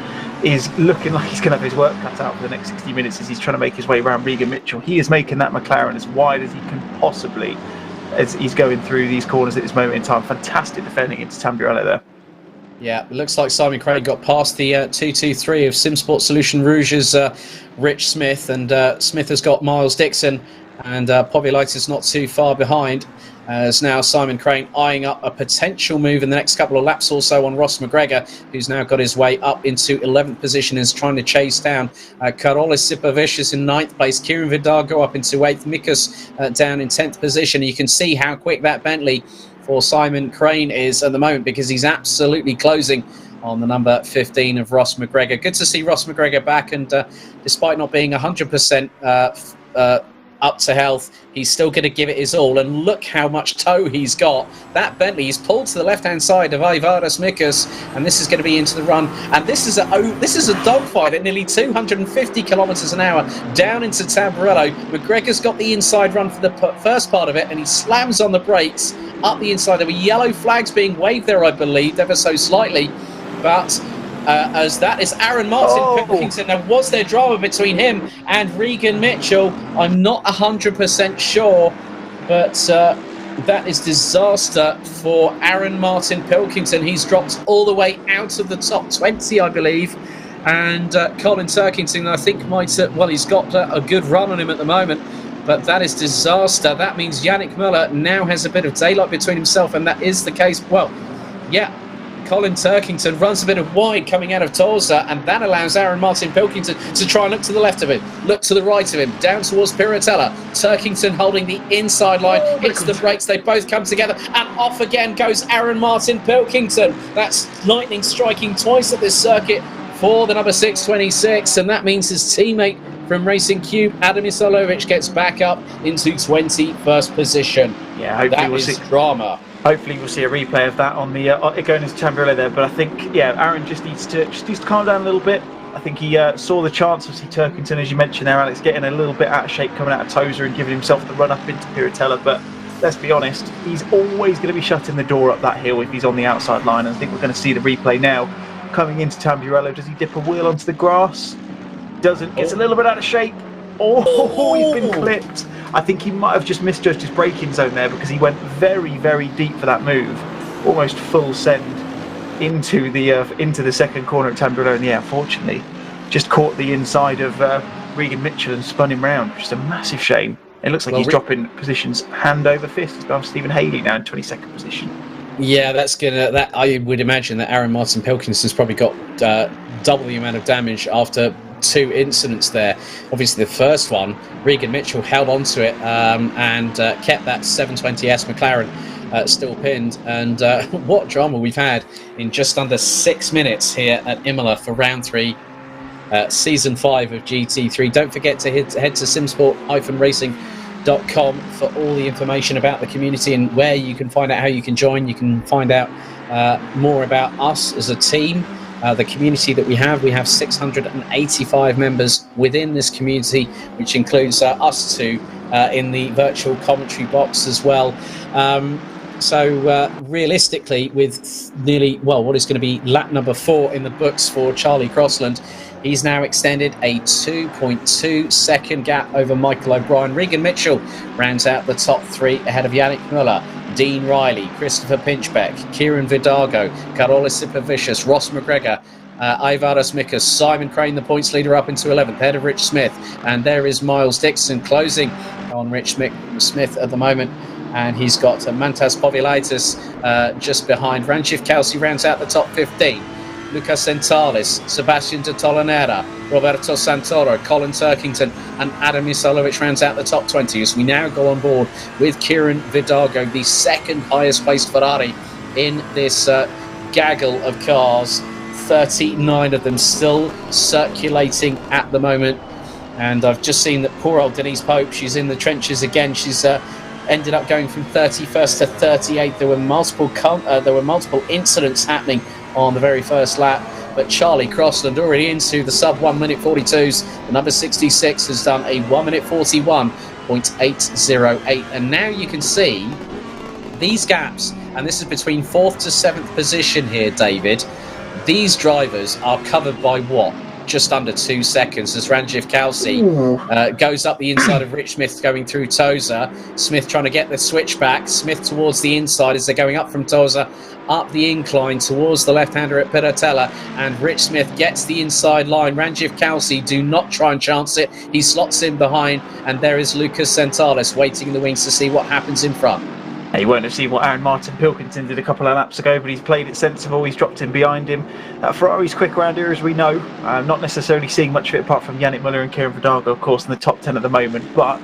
is looking like he's going to have his work cut out for the next 60 minutes as he's trying to make his way around Regan Mitchell. He is making that McLaren as wide as he can possibly as he's going through these corners at this moment in time. Fantastic defending into Tamburello there. Yeah, it looks like Simon Craig got past the 223 of Simsport Solution Rouge's Rich Smith, and Smith has got Miles Dixon, and Povilatis not too far behind. As now Simon Crane eyeing up a potential move in the next couple of laps or so on Ross McGregor, who's now got his way up into 11th position and is trying to chase down Karolis Sipavicius in 9th place. Kieran Vidago up into 8th, Mikas down in 10th position. You can see how quick that Bentley for Simon Crane is at the moment, because he's absolutely closing on the number 15 of Ross McGregor. Good to see Ross McGregor back, and despite not being 100% up to health, he's still going to give it his all. And look how much tow he's got. That Bentley is pulled to the left-hand side of Ivaras Mikas, and this is going to be into the run. And this is a dogfight at nearly 250 kilometres an hour down into Tamburello. McGregor's got the inside run for the first part of it, and he slams on the brakes up the inside. There were yellow flags being waved there, I believe, ever so slightly. But as that is Aaron Martin Pilkington. Now, was there drama between him and Regan Mitchell? I'm not 100% sure, but that is disaster for Aaron Martin Pilkington. He's dropped all the way out of the top 20, I believe. And Colin Turkington, I think, he's got a good run on him at the moment. But that is disaster. That means Yannick Muller now has a bit of daylight between himself, and that is the case. Well, yeah, Colin Turkington runs a bit of wide coming out of Torza, and that allows Aaron Martin Pilkington to try and look to the left of him, look to the right of him, down towards Piratella. Turkington holding the inside line, hits the brakes, they both come together, and off again goes Aaron Martin Pilkington. That's lightning striking twice at this circuit for the number 626, and that means his teammate from Racing Cube, Adam Isolovic, gets back up into 21st position. Yeah, hopefully that is drama. Hopefully we'll see a replay of that on the going into Chamberlain there. But I think, yeah, Aaron just needs to calm down a little bit. I think he saw the chance. Obviously, Turkington, as you mentioned there, Alex, getting a little bit out of shape coming out of Tozer and giving himself the run up into Piratella. But let's be honest, he's always going to be shutting the door up that hill if he's on the outside line. And I think we're going to see the replay now. Coming into Tamburello, does he dip a wheel onto the grass? Doesn't. Gets a little bit out of shape. Oh, he's been clipped. I think he might have just misjudged his braking zone there because he went very, very deep for that move. Almost full send into the second corner at Tamburello. And yeah, unfortunately, just caught the inside of Regan Mitchell and spun him round. Just a massive shame. It looks like he's dropping positions hand over fist. He's gone Stephen Haley now in 22nd position. Yeah, that I would imagine that Aaron Martin Pilkinson's probably got double the amount of damage after 2 incidents there. Obviously, the first one, Regan Mitchell held onto it and kept that 720S McLaren still pinned. And what drama we've had in just under 6 minutes here at Imola for round 3, season 5 of GT3. Don't forget to head to simsport-racing.com for all the information about the community and where you can find out how you can join. You can find out more about us as a team. The community that we have 685 members within this community, which includes us two in the virtual commentary box as well. So realistically, with nearly, what is going to be lap number 4 in the books for Charlie Crossland, he's now extended a 2.2 second gap over Michael O'Brien. Regan Mitchell rounds out the top 3 ahead of Yannick Muller, Dean Riley, Christopher Pinchbeck, Kieran Vidago, Carolis Sipovicius, Ross McGregor, Ivaras Mikas, Simon Crane, the points leader, up into 11th, ahead of Rich Smith. And there is Miles Dixon closing on Rich Smith at the moment. And he's got Mantas Povilaitis just behind. Ranjiv Kelsey rounds out the top 15. Lucas Sentalis, Sebastian de Tolanera, Roberto Santoro, Colin Turkington, and Adam Isolovic rounds out the top 20 as we now go on board with Kieran Vidago, the second highest placed Ferrari in this gaggle of cars. 39 of them still circulating at the moment. And I've just seen that poor old Denise Pope, she's in the trenches again. She's ended up going from 31st to 38th. There were multiple incidents happening on the very first lap, but Charlie Crossland already into the sub 1 minute 42s. The number 66 has done a 1 minute 41.808, and now you can see these gaps, and this is between 4th to 7th position here, David. These drivers are covered by what? Just under 2 seconds as Ranjiv Kelsey goes up the inside of Rich Smith going through Tozer. Smith trying to get the switch back. Smith towards the inside as they're going up from Tozer, up the incline towards the left-hander at Piratella, and Rich Smith gets the inside line. Ranjiv Kelsey, do not try and chance it. He slots in behind, and there is Lucas Sentalis waiting in the wings to see what happens in front. You won't have seen what Aaron Martin Pilkington did a couple of laps ago, but he's played it sensible. He's dropped in behind him. Ferrari's quick around here, as we know. Not necessarily seeing much of it apart from Yannick Muller and Kieran Vidago, of course, in the top 10 at the moment. But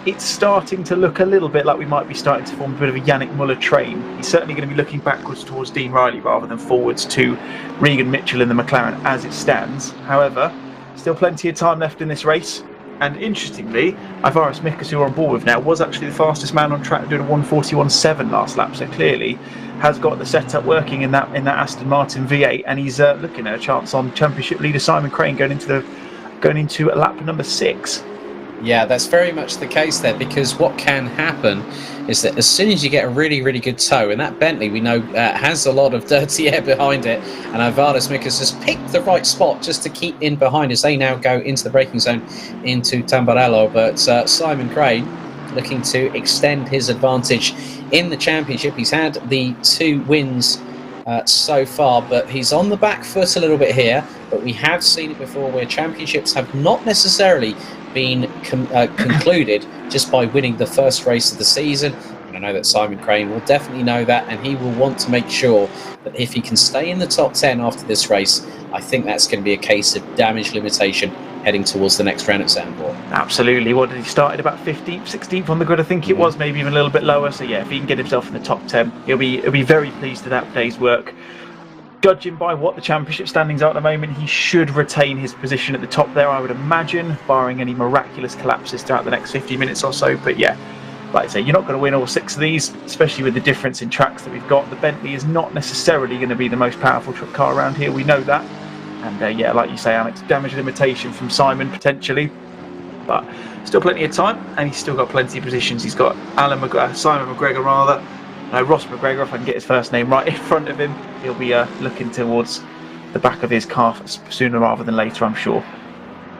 it's starting to look a little bit like we might be starting to form a bit of a Yannick Muller train. He's certainly going to be looking backwards towards Dean Riley rather than forwards to Regan Mitchell in the McLaren as it stands. However, still plenty of time left in this race. And interestingly, Ivaras Mikas, who we're on board with now, was actually the fastest man on track, doing a 1:41.7 last lap. So clearly has got the setup working in that Aston Martin V8, and he's looking at a chance on championship leader Simon Crane going into lap number 6. Yeah, that's very much the case there, because what can happen is that as soon as you get a really, really good tow, and that Bentley we know has a lot of dirty air behind it, and Ivaras Mikas has picked the right spot just to keep in behind as they now go into the braking zone into Tamburello. But Simon Crane looking to extend his advantage in the championship. He's had the 2 wins so far, but he's on the back foot a little bit here. But we have seen it before where championships have not necessarily been concluded just by winning the first race of the season. And I know that Simon Crane will definitely know that, and he will want to make sure that if he can stay in the top 10 after this race, I think that's going to be a case of damage limitation heading towards the next round at Zandvoort. Absolutely. What did he start at? About 15th, 16th on the grid, I think it was, maybe even a little bit lower. So yeah, if he can get himself in the top 10, he'll be very pleased with that day's work. Judging by what the championship standings are at the moment, he should retain his position at the top there, I would imagine, barring any miraculous collapses throughout the next 50 minutes or so. But yeah, like I say, you're not going to win all 6 of these, especially with the difference in tracks that we've got. The Bentley is not necessarily going to be the most powerful car around here, we know that. And yeah, like you say, Alex, damage limitation from Simon potentially, but still plenty of time, and he's still got plenty of positions. He's got Simon McGregor rather. No, Ross McGregor, if I can get his first name right, in front of him. He'll be looking towards the back of his car sooner rather than later, I'm sure.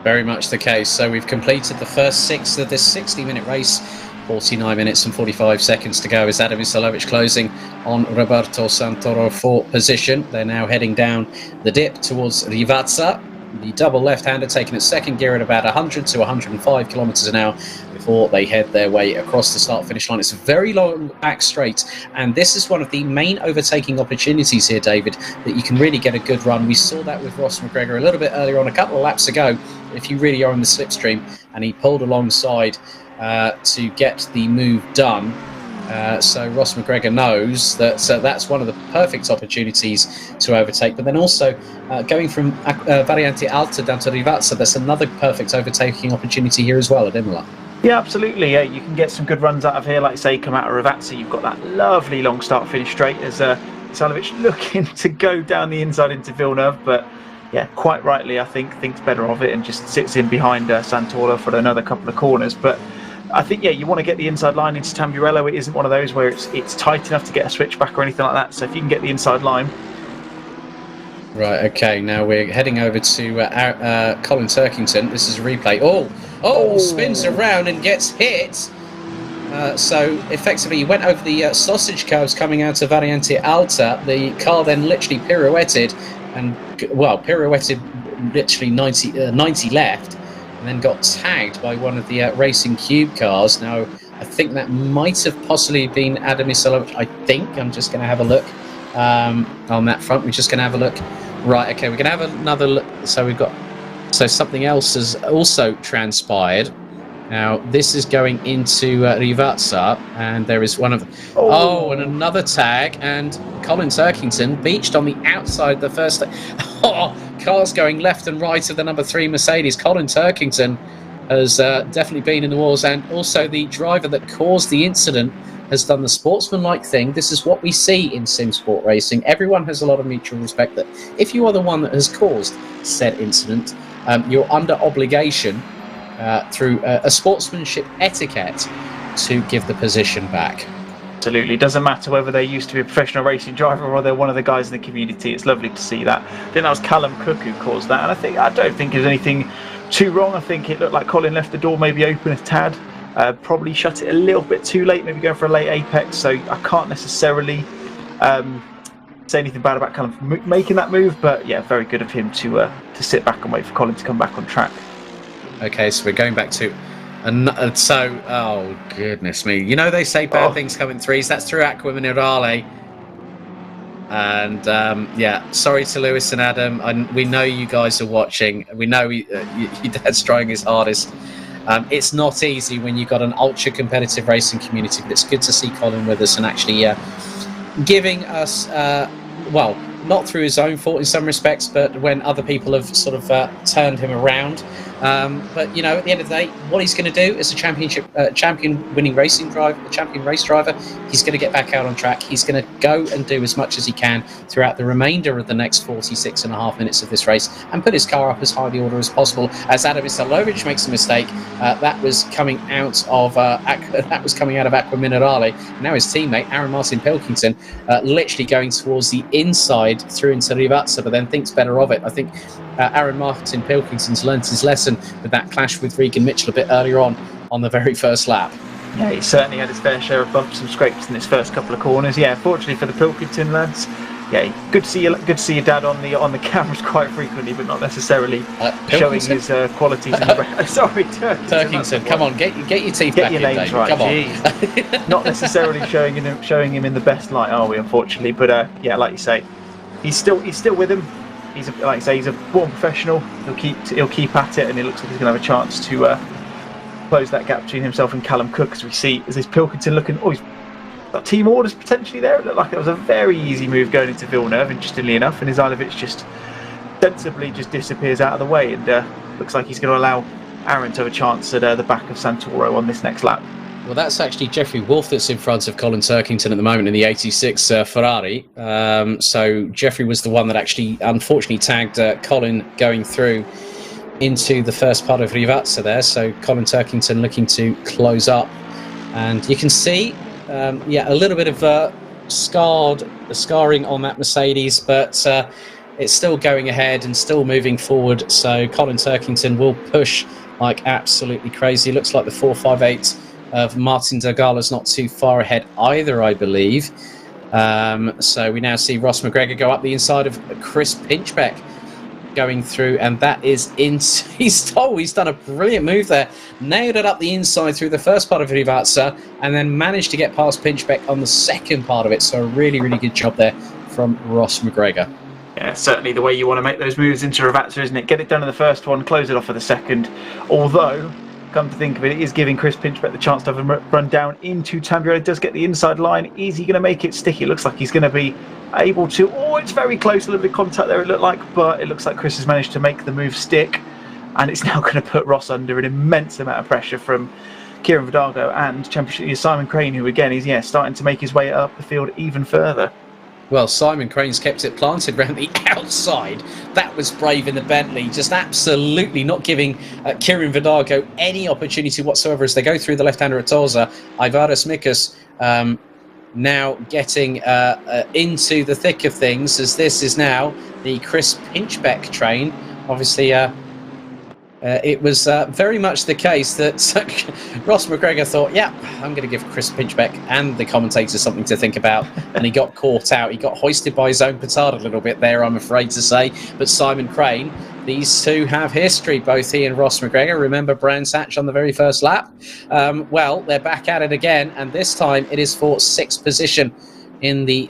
Very much the case. So we've completed the first 6 of this 60-minute race. 49 minutes and 45 seconds to go as Adam Isalovic closing on Roberto Santoro for position. They're now heading down the dip towards Rivazza. The double left-hander taking a second gear at about 100 to 105 kilometres an hour before they head their way across the start-finish line. It's a very long back straight, and this is one of the main overtaking opportunities here, David, that you can really get a good run. We saw that with Ross McGregor a little bit earlier on, a couple of laps ago, if you really are in the slipstream, and he pulled alongside to get the move done. So Ross McGregor knows that that's one of the perfect opportunities to overtake. But then also going from Variante Alta down to Rivazza, that's another perfect overtaking opportunity here as well at Imola. Yeah, absolutely. Yeah, you can get some good runs out of here. Like say, come out of Rivazza, you've got that lovely long start-finish straight as Isalovic looking to go down the inside into Villeneuve, but yeah, quite rightly, I think, thinks better of it and just sits in behind Santoro for another couple of corners. But I think, yeah, you want to get the inside line into Tamburello. It isn't one of those where it's tight enough to get a switchback or anything like that. So if you can get the inside line. Right, okay, now we're heading over to Colin Turkington. This is a replay. Oh, spins around and gets hit. So effectively he went over the sausage curves coming out of Variante Alta. The car then literally pirouetted literally 90 left, and then got tagged by one of the Racing Cube cars. Now, I think that might have possibly been Adam Isalovic. I think I'm just going to have a look on that front. We're just going to have a look. Right, okay, we're going to have another look. So something else has also transpired. Now, this is going into Rivazza, and there is one of... and another tag, and Colin Turkington beached on the outside the first... cars going left and right of the number 3 Mercedes. Colin Turkington has definitely been in the wars, and also the driver that caused the incident has done the sportsmanlike thing. This is what we see in Simsport Racing. Everyone has a lot of mutual respect that if you are the one that has caused said incident, you're under obligation through a sportsmanship etiquette to give the position back. Absolutely. Doesn't matter whether they used to be a professional racing driver or they're one of the guys in the community. It's lovely to see that. I think that was Callum Cook who caused that, and I don't think there's anything too wrong. I think it looked like Colin left the door maybe open a tad, probably shut it a little bit too late, maybe going for a late apex. So I can't necessarily say anything bad about Callum making that move, but yeah, very good of him to sit back and wait for Colin to come back on track. Okay, so we're going back to... oh goodness me! You know they say bad things come in threes. That's through Aqua Minerale, and yeah. Sorry to Lewis and Adam. We know you guys are watching. We know your dad's trying his hardest. It's not easy when you've got an ultra competitive racing community, but it's good to see Colin with us and actually giving us well, not through his own fault in some respects, but when other people have sort of turned him around. But you know, at the end of the day, what he's going to do as a champion-winning racing driver, a champion race driver, he's going to get back out on track. He's going to go and do as much as he can throughout the remainder of the next 46.5 minutes of this race, and put his car up as high the order as possible. As Adam Isalovic makes a mistake, that was coming out of Aqua Minerale. Now his teammate Aaron Martin Pilkington, literally going towards the inside through into Rivazza, but then thinks better of it. I think Aaron Martin Pilkington's learnt his lesson with that clash with Regan Mitchell a bit earlier on the very first lap. Yeah, he certainly had his fair share of bumps and scrapes in his first couple of corners. Yeah, fortunately for the Pilkington lads, yeah, good to see your dad on the cameras quite frequently, but not necessarily showing his qualities. Sorry, Turkington. Come on, get your teeth back in, David. Right. Come on. Not necessarily showing him in the best light, are we? Unfortunately, but yeah, like you say, he's still with him. Like you say, he's a born professional. He'll keep at it, and it looks like he's going to have a chance to close that gap between himself and Callum Cook. As we see, as this Pilkington looking, he's got team orders potentially there. It looked like it was a very easy move going into Villeneuve, interestingly enough, and Izailovic just sensibly just disappears out of the way, and looks like he's going to allow Aaron to have a chance at the back of Santoro on this next lap. Well, that's actually Jeffrey Wolf that's in front of Colin Turkington at the moment in the 86 Ferrari. So Jeffrey was the one that actually, unfortunately, tagged Colin going through into the first part of Rivazza there. So Colin Turkington looking to close up. And you can see, a little bit of scarring on that Mercedes, but it's still going ahead and still moving forward. So Colin Turkington will push like absolutely crazy. Looks like the 458 of Martin Dagala's not too far ahead either, I believe. So we now see Ross McGregor go up the inside of Chris Pinchbeck going through, and that is he's done a brilliant move there. Nailed it up the inside through the first part of Rivazza, and then managed to get past Pinchbeck on the second part of it. So a really, really good job there from Ross McGregor. Yeah, certainly the way you want to make those moves into Rivazza, isn't it? Get it done in the first one, close it off for the second. Although, come to think of it, it is giving Chris Pinchbeck the chance to have a run down into Tamburini. It does get the inside line. Is he going to make it sticky? It looks like he's going to be able to. Oh, it's very close. A little bit of contact there, it looked like. But it looks like Chris has managed to make the move stick. And it's now going to put Ross under an immense amount of pressure from Kieran Vidago and Championship leader Simon Crane, who again is starting to make his way up the field even further. Well, Simon Crane's kept it planted around the outside. That was brave in the Bentley, just absolutely not giving Kieran Vidago any opportunity whatsoever as they go through the left-hander at Torza. Ivaras Mikas now getting into the thick of things, as this is now the Chris Pinchbeck train. Obviously, it was very much the case that Ross McGregor thought, yeah, I'm going to give Chris Pinchbeck and the commentators something to think about. And he got caught out. He got hoisted by his own petard a little bit there, I'm afraid to say. But Simon Crane, these two have history, both he and Ross McGregor. Remember Brands Hatch on the very first lap? Well, they're back at it again. And this time it is for sixth position in the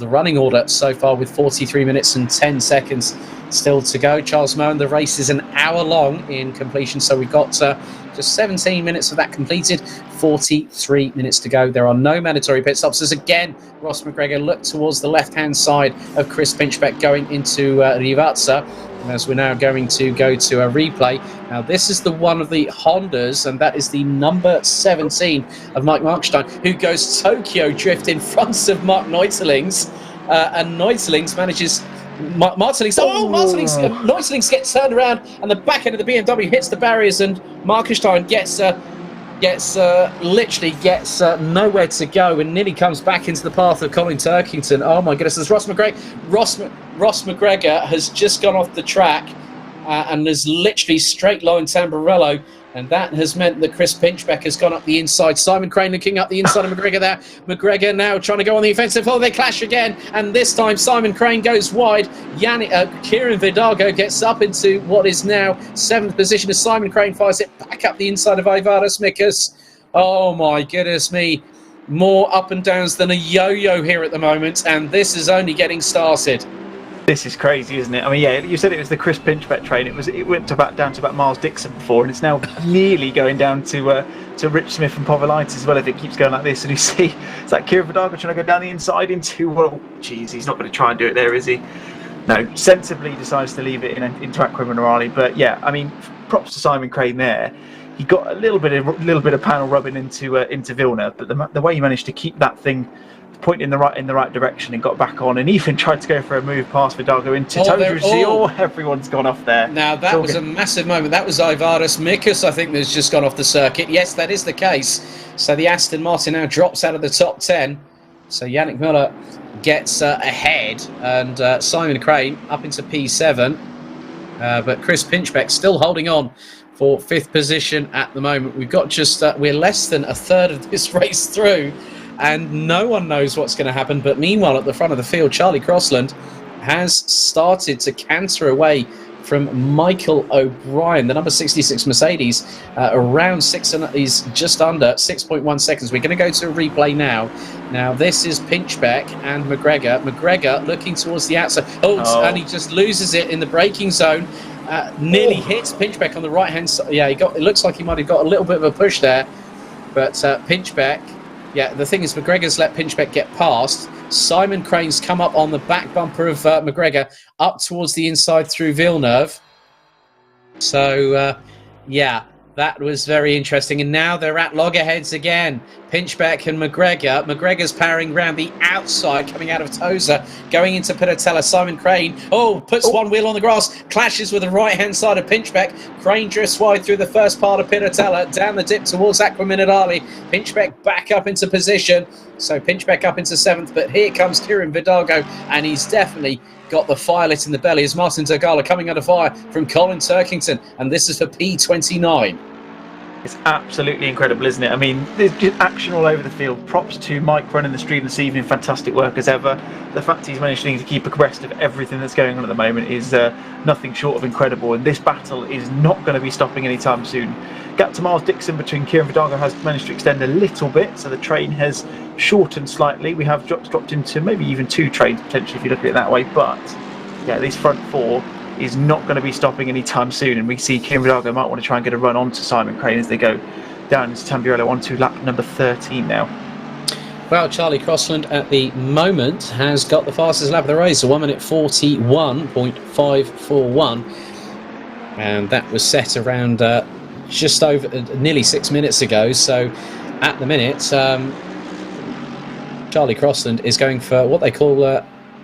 running order so far, with 43 minutes and 10 seconds still to go. Charles Moen, the race is an hour long in completion, so we've got just 17 minutes of that completed, 43 minutes to go. There are no mandatory pit stops, as again Ross McGregor looked towards the left hand side of Chris Pinchbeck going into Rivazza. As we're now going to go to a replay. Now this is the one of the Hondas, and that is the number 17 of Mike Markstein, who goes Tokyo drift in front of Mark Neutelings, and Neutelings manages Neutelings gets turned around, and the back end of the BMW hits the barriers, and Markstein literally gets nowhere to go and nearly comes back into the path of Colin Turkington. Oh my goodness, as Ross McGregor has just gone off the track and is literally straight line Tamburello, and that has meant that Chris Pinchbeck has gone up the inside. Simon Crane looking up the inside of McGregor there. McGregor now trying to go on the offensive. Oh, they clash again, and this time Simon Crane goes wide. Kieran Vidago gets up into what is now 7th position as Simon Crane fires it back up the inside of Ivaras Mikas. Oh my goodness me. More up and downs than a yo-yo here at the moment, and this is only getting started. This is crazy, isn't it? I mean, yeah, you said it was the Chris Pinchbeck train. It went down to about Miles Dixon before, and it's now nearly going down to Rich Smith and Povolitis as well if it keeps going like this. And you see, it's like Kieran Vidago trying to go down the inside into, well, geez, he's not going to try and do it there, is he? No, sensibly decides to leave it into Aqua Minerale. But yeah, I mean, props to Simon Crane there. He got a little bit of panel rubbing into Villeneuve, but the way he managed to keep that thing pointing in the right direction and got back on, and even tried to go for a move past Vidago into Tojo. Everyone's gone off there. Now that was a massive moment. That was Ivaras Mikas, I think, that's just gone off the circuit. Yes, that is the case. So the Aston Martin now drops out of the top 10. So Yannick Müller gets ahead, and Simon Crane up into P7. But Chris Pinchbeck still holding on for 5th position at the moment. We've got we're less than a third of this race through, and no one knows what's going to happen. But meanwhile, at the front of the field, Charlie Crossland has started to canter away from Michael O'Brien, the number 66 Mercedes, around he's just under 6.1 seconds. We're going to go to a replay now. Now, this is Pinchbeck and McGregor. McGregor looking towards the outside. And he just loses it in the braking zone. Nearly hits Pinchbeck on the right-hand side. Yeah, it looks like he might have got a little bit of a push there. But Pinchbeck, the thing is, McGregor's let Pinchbeck get past. Simon Crane's come up on the back bumper of McGregor, up towards the inside through Villeneuve. So, that was very interesting. And now they're at loggerheads again. Pinchbeck and McGregor. McGregor's powering round the outside, coming out of Tosa, going into Piratella. Simon Crane, puts one wheel on the grass, clashes with the right-hand side of Pinchbeck. Crane drifts wide through the first part of Piratella, down the dip towards Aqua Minerale. Pinchbeck back up into position. So Pinchbeck up into 7th, but here comes Kieran Vidago, and he's definitely got the fire lit in the belly as Martin Zergala coming under fire from Colin Turkington, and this is for P29. It's absolutely incredible, isn't it? I mean, there's just action all over the field. Props to Mike running the stream this evening. Fantastic work as ever. The fact he's managing to keep abreast of everything that's going on at the moment is nothing short of incredible. And this battle is not going to be stopping anytime soon. Gap to Miles Dixon between Kieran Vidago has managed to extend a little bit, so the train has shortened slightly. We have dropped into maybe even 2 trains potentially if you look at it that way. But yeah, this front 4 is not going to be stopping anytime soon, and we see Kieran Vidago might want to try and get a run onto Simon Crane as they go down into Tamburello onto lap number 13 now. Well, Charlie Crossland at the moment has got the fastest lap of the race, a 1 minute 41.541, and that was set around just over nearly 6 minutes ago. So at the minute, Charlie Crossland is going for what they call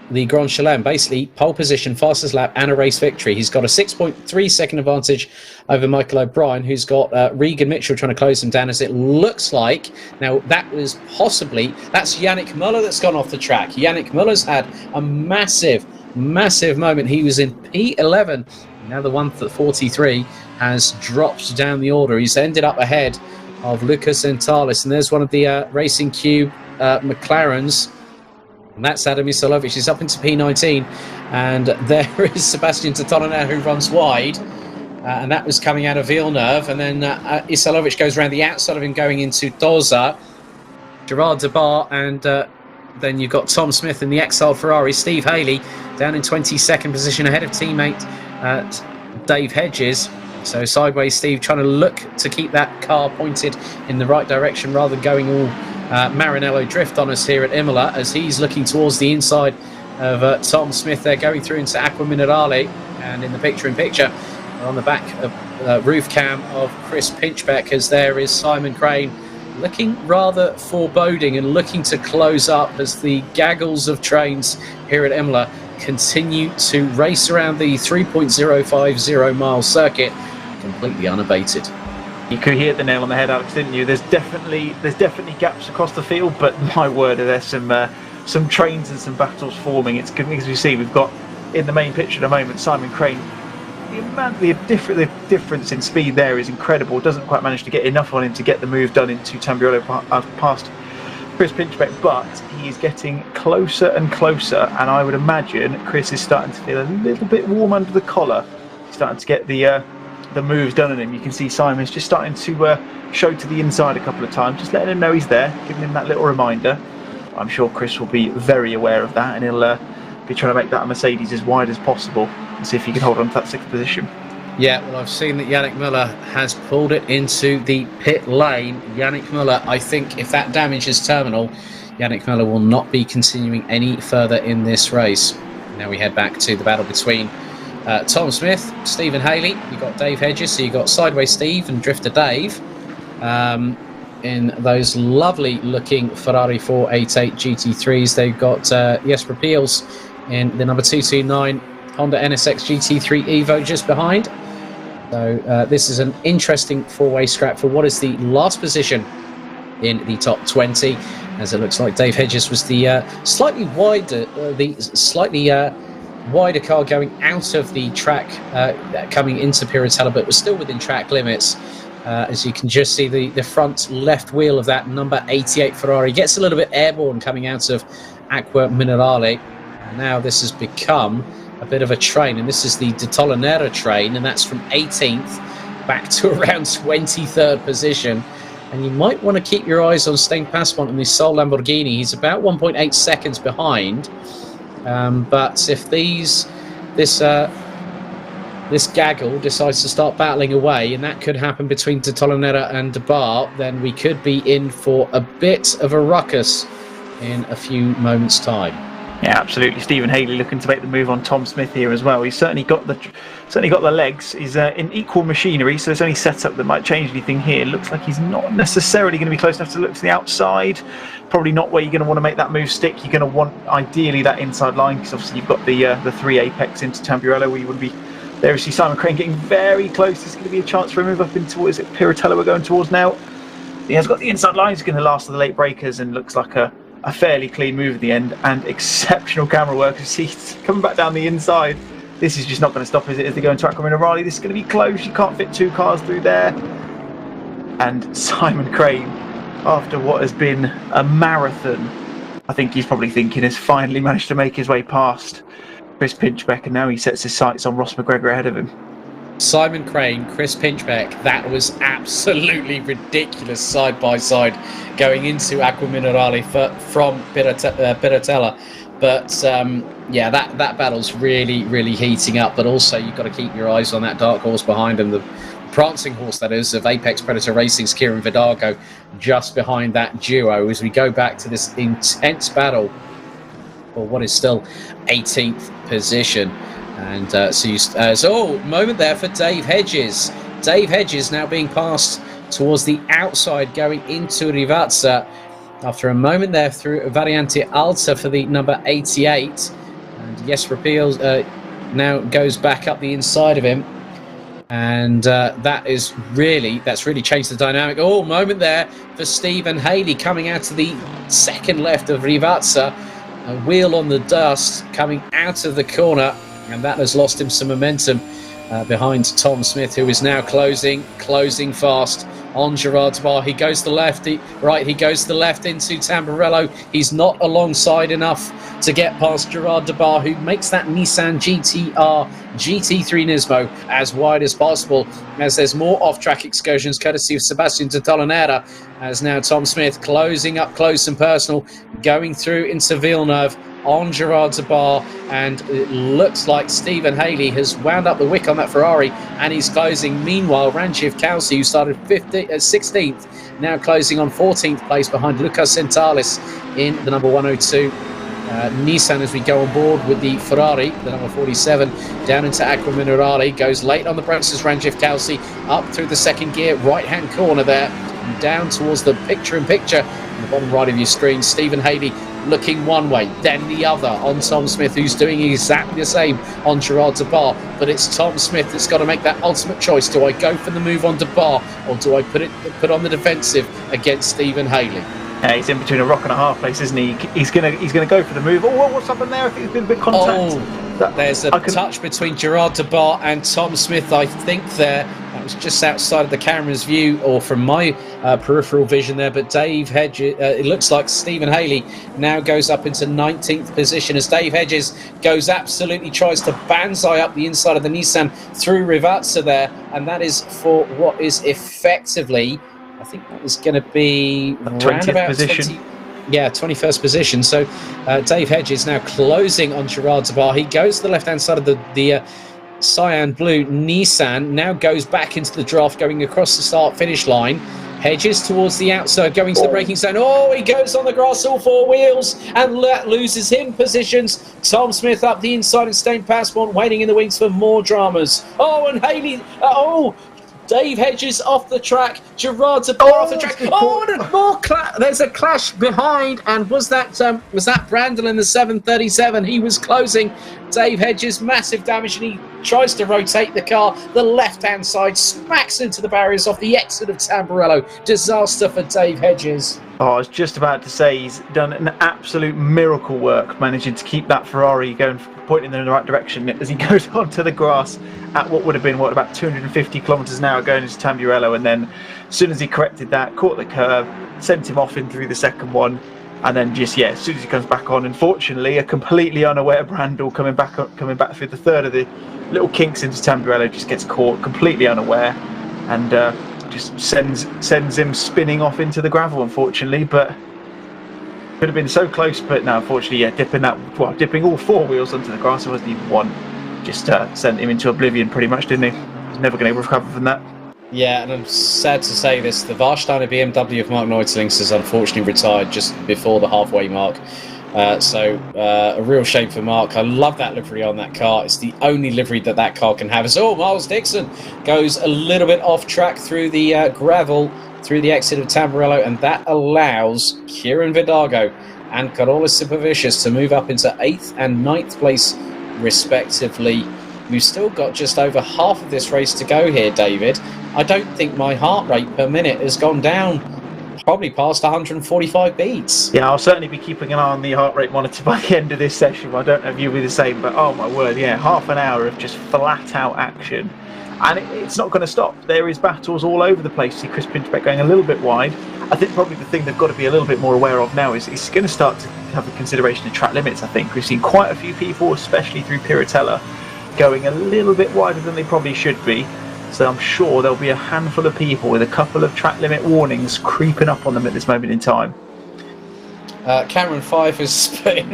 the Grand Chelem, basically pole position, fastest lap and a race victory. He's got a 6.3 second advantage over Michael O'Brien, who's got Regan Mitchell trying to close him down, as it looks like. Now, that's Yannick Muller that's gone off the track. Yannick Muller's had a massive moment. He was in P11. Now the 143 has dropped down the order. He's ended up ahead of Lucas Entalis, and there's one of the Racing Cube McLarens. And that's Adam Isolovic. He's up into P19. And there is Sebastian Tatonaner, who runs wide. And that was coming out of Villeneuve. And then Isolovic goes around the outside of him, going into Doza. Gerard Debar. And then you've got Tom Smith in the exiled Ferrari. Steve Haley down in 22nd position, ahead of teammate Dave Hedges. So sideways Steve trying to look to keep that car pointed in the right direction, rather than going all Maranello drift on us here at Imola, as he's looking towards the inside of Tom Smith there, going through into Aqua Minerale. And in the picture-in-picture on the back of roof cam of Chris Pinchbeck, as there is Simon Crane looking rather foreboding and looking to close up, as the gaggles of trains here at Imola continue to race around the 3.050 mile circuit completely unabated. You could hit the nail on the head, Alex, didn't you? There's definitely gaps across the field, but my word, are there some trains and some battles forming. It's good, because we see we've got in the main picture at the moment Simon Crane. The difference in speed there is incredible. Doesn't quite manage to get enough on him to get the move done into Tamburello past Chris Pinchbeck, but he is getting closer and closer, and I would imagine Chris is starting to feel a little bit warm under the collar. He's starting to get the moves done on him. You can see Simon's just starting to show to the inside a couple of times, just letting him know he's there, giving him that little reminder. I'm sure Chris will be very aware of that, and he'll be trying to make that Mercedes as wide as possible and see if he can hold on to that 6th position. Yeah, well, I've seen that Yannick Muller has pulled it into the pit lane. Yannick Muller, I think if that damages terminal, Yannick Muller will not be continuing any further in this race. Now we head back to the battle between Tom Smith, Stephen Haley. You've got Dave Hedges, so you've got Sideways Steve and Drifter Dave in those lovely looking Ferrari 488 GT3s. They've got Jesper Peels in the number 229 Honda NSX GT3 Evo just behind. So this is an interesting four-way scrap for what is the last position in the top 20, as it looks like Dave Hedges was the slightly wider car going out of the track, coming into Piratella, but was still within track limits. As you can just see, the front left wheel of that number 88 Ferrari gets a little bit airborne coming out of Aqua Minerale. And now this has become a bit of a train, and this is the De Tolonera train, and that's from 18th back to around 23rd position. And you might want to keep your eyes on Stein Passport and the Sol Lamborghini. He's about 1.8 seconds behind. But if this gaggle decides to start battling away, and that could happen between De Tolonera and De Bar, then we could be in for a bit of a ruckus in a few moments' time. Yeah, absolutely. Stephen Haley looking to make the move on Tom Smith here as well. He's certainly got the legs. He's in equal machinery, so there's only setup that might change anything here. Looks like he's not necessarily going to be close enough to look to the outside. Probably not where you're going to want to make that move stick. You're going to want ideally that inside line, because obviously you've got the 3 apex into Tamburello where you would be. There we see Simon Crane getting very close. There's going to be a chance for a move up into, what is it, Piratello we're going towards now. He has got the inside line. He's going to last to the late breakers, and looks like a fairly clean move at the end, and exceptional camera work. He's coming back down the inside. This is just not going to stop as they go into Aqua Minerale. This is going to be close. You can't fit 2 cars through there. And Simon Crane, after what has been a marathon, I think he's probably thinking, has finally managed to make his way past Chris Pinchbeck, and now he sets his sights on Ross McGregor ahead of him. Simon Crane, Chris Pinchbeck, that was absolutely ridiculous side by side going into Aqua Minerale from Piratella. But yeah, that battle's really heating up. But also you've got to keep your eyes on that dark horse behind him, the prancing horse that is of Apex Predator Racing's Kieran Vidago, just behind that duo as we go back to this intense battle for what is still 18th position. And moment there for Dave Hedges. Dave Hedges now being passed towards the outside going into Rivazza after a moment there through Variante Alta for the number 88. And Jesper Peels now goes back up the inside of him. And that's really changed the dynamic. Oh, moment there for Stephen Haley coming out to the second left of Rivazza. A wheel on the dust coming out of the corner. And that has lost him some momentum behind Tom Smith, who is now closing fast on Gerard De Bar. He goes to the left, he goes to the left into Tamburello. He's not alongside enough to get past Gerard De Bar, who makes that Nissan GT3 Nismo as wide as possible, as there's more off-track excursions courtesy of Sebastian de Tolonera, as now Tom Smith closing up close and personal, going through into Villeneuve on Gerard De Bar, and it looks like Stephen Haley has wound up the wick on that Ferrari, and he's closing. Meanwhile, Ranjiv Kalsi, who started 16th, now closing on 14th place behind Lucas Sentalis in the number 102 Nissan, as we go on board with the Ferrari, the number 47, down into Aqua Minerale. Goes late on the brakes as Ranjiv Kalsi up through the second gear, right-hand corner there, and down towards the picture-in-picture on the bottom right of your screen. Stephen Haley looking one way, then the other on Tom Smith, who's doing exactly the same on Gerard De Bar. But it's Tom Smith that's got to make that ultimate choice. Do I go for the move on De Bar, or do I put on the defensive against Stephen Haley? Yeah, he's in between a rock and a hard place, isn't he? He's gonna go for the move. Oh, what's happened there? I think there's been a bit of contact. There's a touch between Gerard De Bar and Tom Smith, I think there. That was just outside of the camera's view, or from my peripheral vision there. But Dave Hedges, it looks like Stephen Haley now goes up into 19th position as Dave Hedges tries to banzai up the inside of the Nissan through Rivazza there. And that is for what is effectively, I think that was going to be 20th position. 21st position. So Dave Hedges now closing on Gerard De Bar. He goes to the left-hand side of the cyan blue Nissan, now goes back into the draft, going across the start-finish line. Hedges towards the outside, going to the braking zone. Oh, he goes on the grass, all 4 wheels, and that loses him positions. Tom Smith up the inside and Stein Passport waiting in the wings for more dramas. Oh, and Haley, Dave Hedges off the track, Gerard De Bar off the track. Oh, and more there's a clash behind, and was that Brandel in the 737? He was closing. Dave Hedges, massive damage, and he tries to rotate the car. The left-hand side smacks into the barriers off the exit of Tamburello. Disaster for Dave Hedges. Oh, I was just about to say he's done an absolute miracle work managing to keep that Ferrari going, pointing in the right direction as he goes onto the grass at what would have been about 250 kilometers an hour going into Tamburello, and then as soon as he corrected that, caught the curve, sent him off in through the second one. And then just, as soon as he comes back on, unfortunately, a completely unaware Brandel coming back through the third of the little kinks into Tamburello, just gets caught completely unaware, and just sends him spinning off into the gravel, unfortunately. But could have been so close, but no, unfortunately, dipping all four wheels onto the grass. It wasn't even one. Just sent him into oblivion, pretty much, didn't he? He's never going to recover from that. Yeah, and I'm sad to say this, the Warsteiner BMW of Mark Neutlings has unfortunately retired just before the halfway mark. So a real shame for Mark. I love that livery on that car. It's the only livery that car can have. So Miles Dixon goes a little bit off track through the gravel, through the exit of Tamburello, and that allows Kieran Vidago and Carolus Supervicious to move up into 8th and 9th place respectively. We've still got just over half of this race to go here, David. I don't think my heart rate per minute has gone down probably past 145 beats. Yeah, I'll certainly be keeping an eye on the heart rate monitor by the end of this session. I don't know if you'll be the same, but oh my word, half an hour of just flat out action. And it's not going to stop. There is battles all over the place. See Chris Pinchbeck going a little bit wide. I think probably the thing they've got to be a little bit more aware of now is it's going to start to have a consideration of track limits, I think. We've seen quite a few people, especially through Piratella, going a little bit wider than they probably should be. So I'm sure there'll be a handful of people with a couple of track limit warnings creeping up on them at this moment in time. Cameron Fife has put in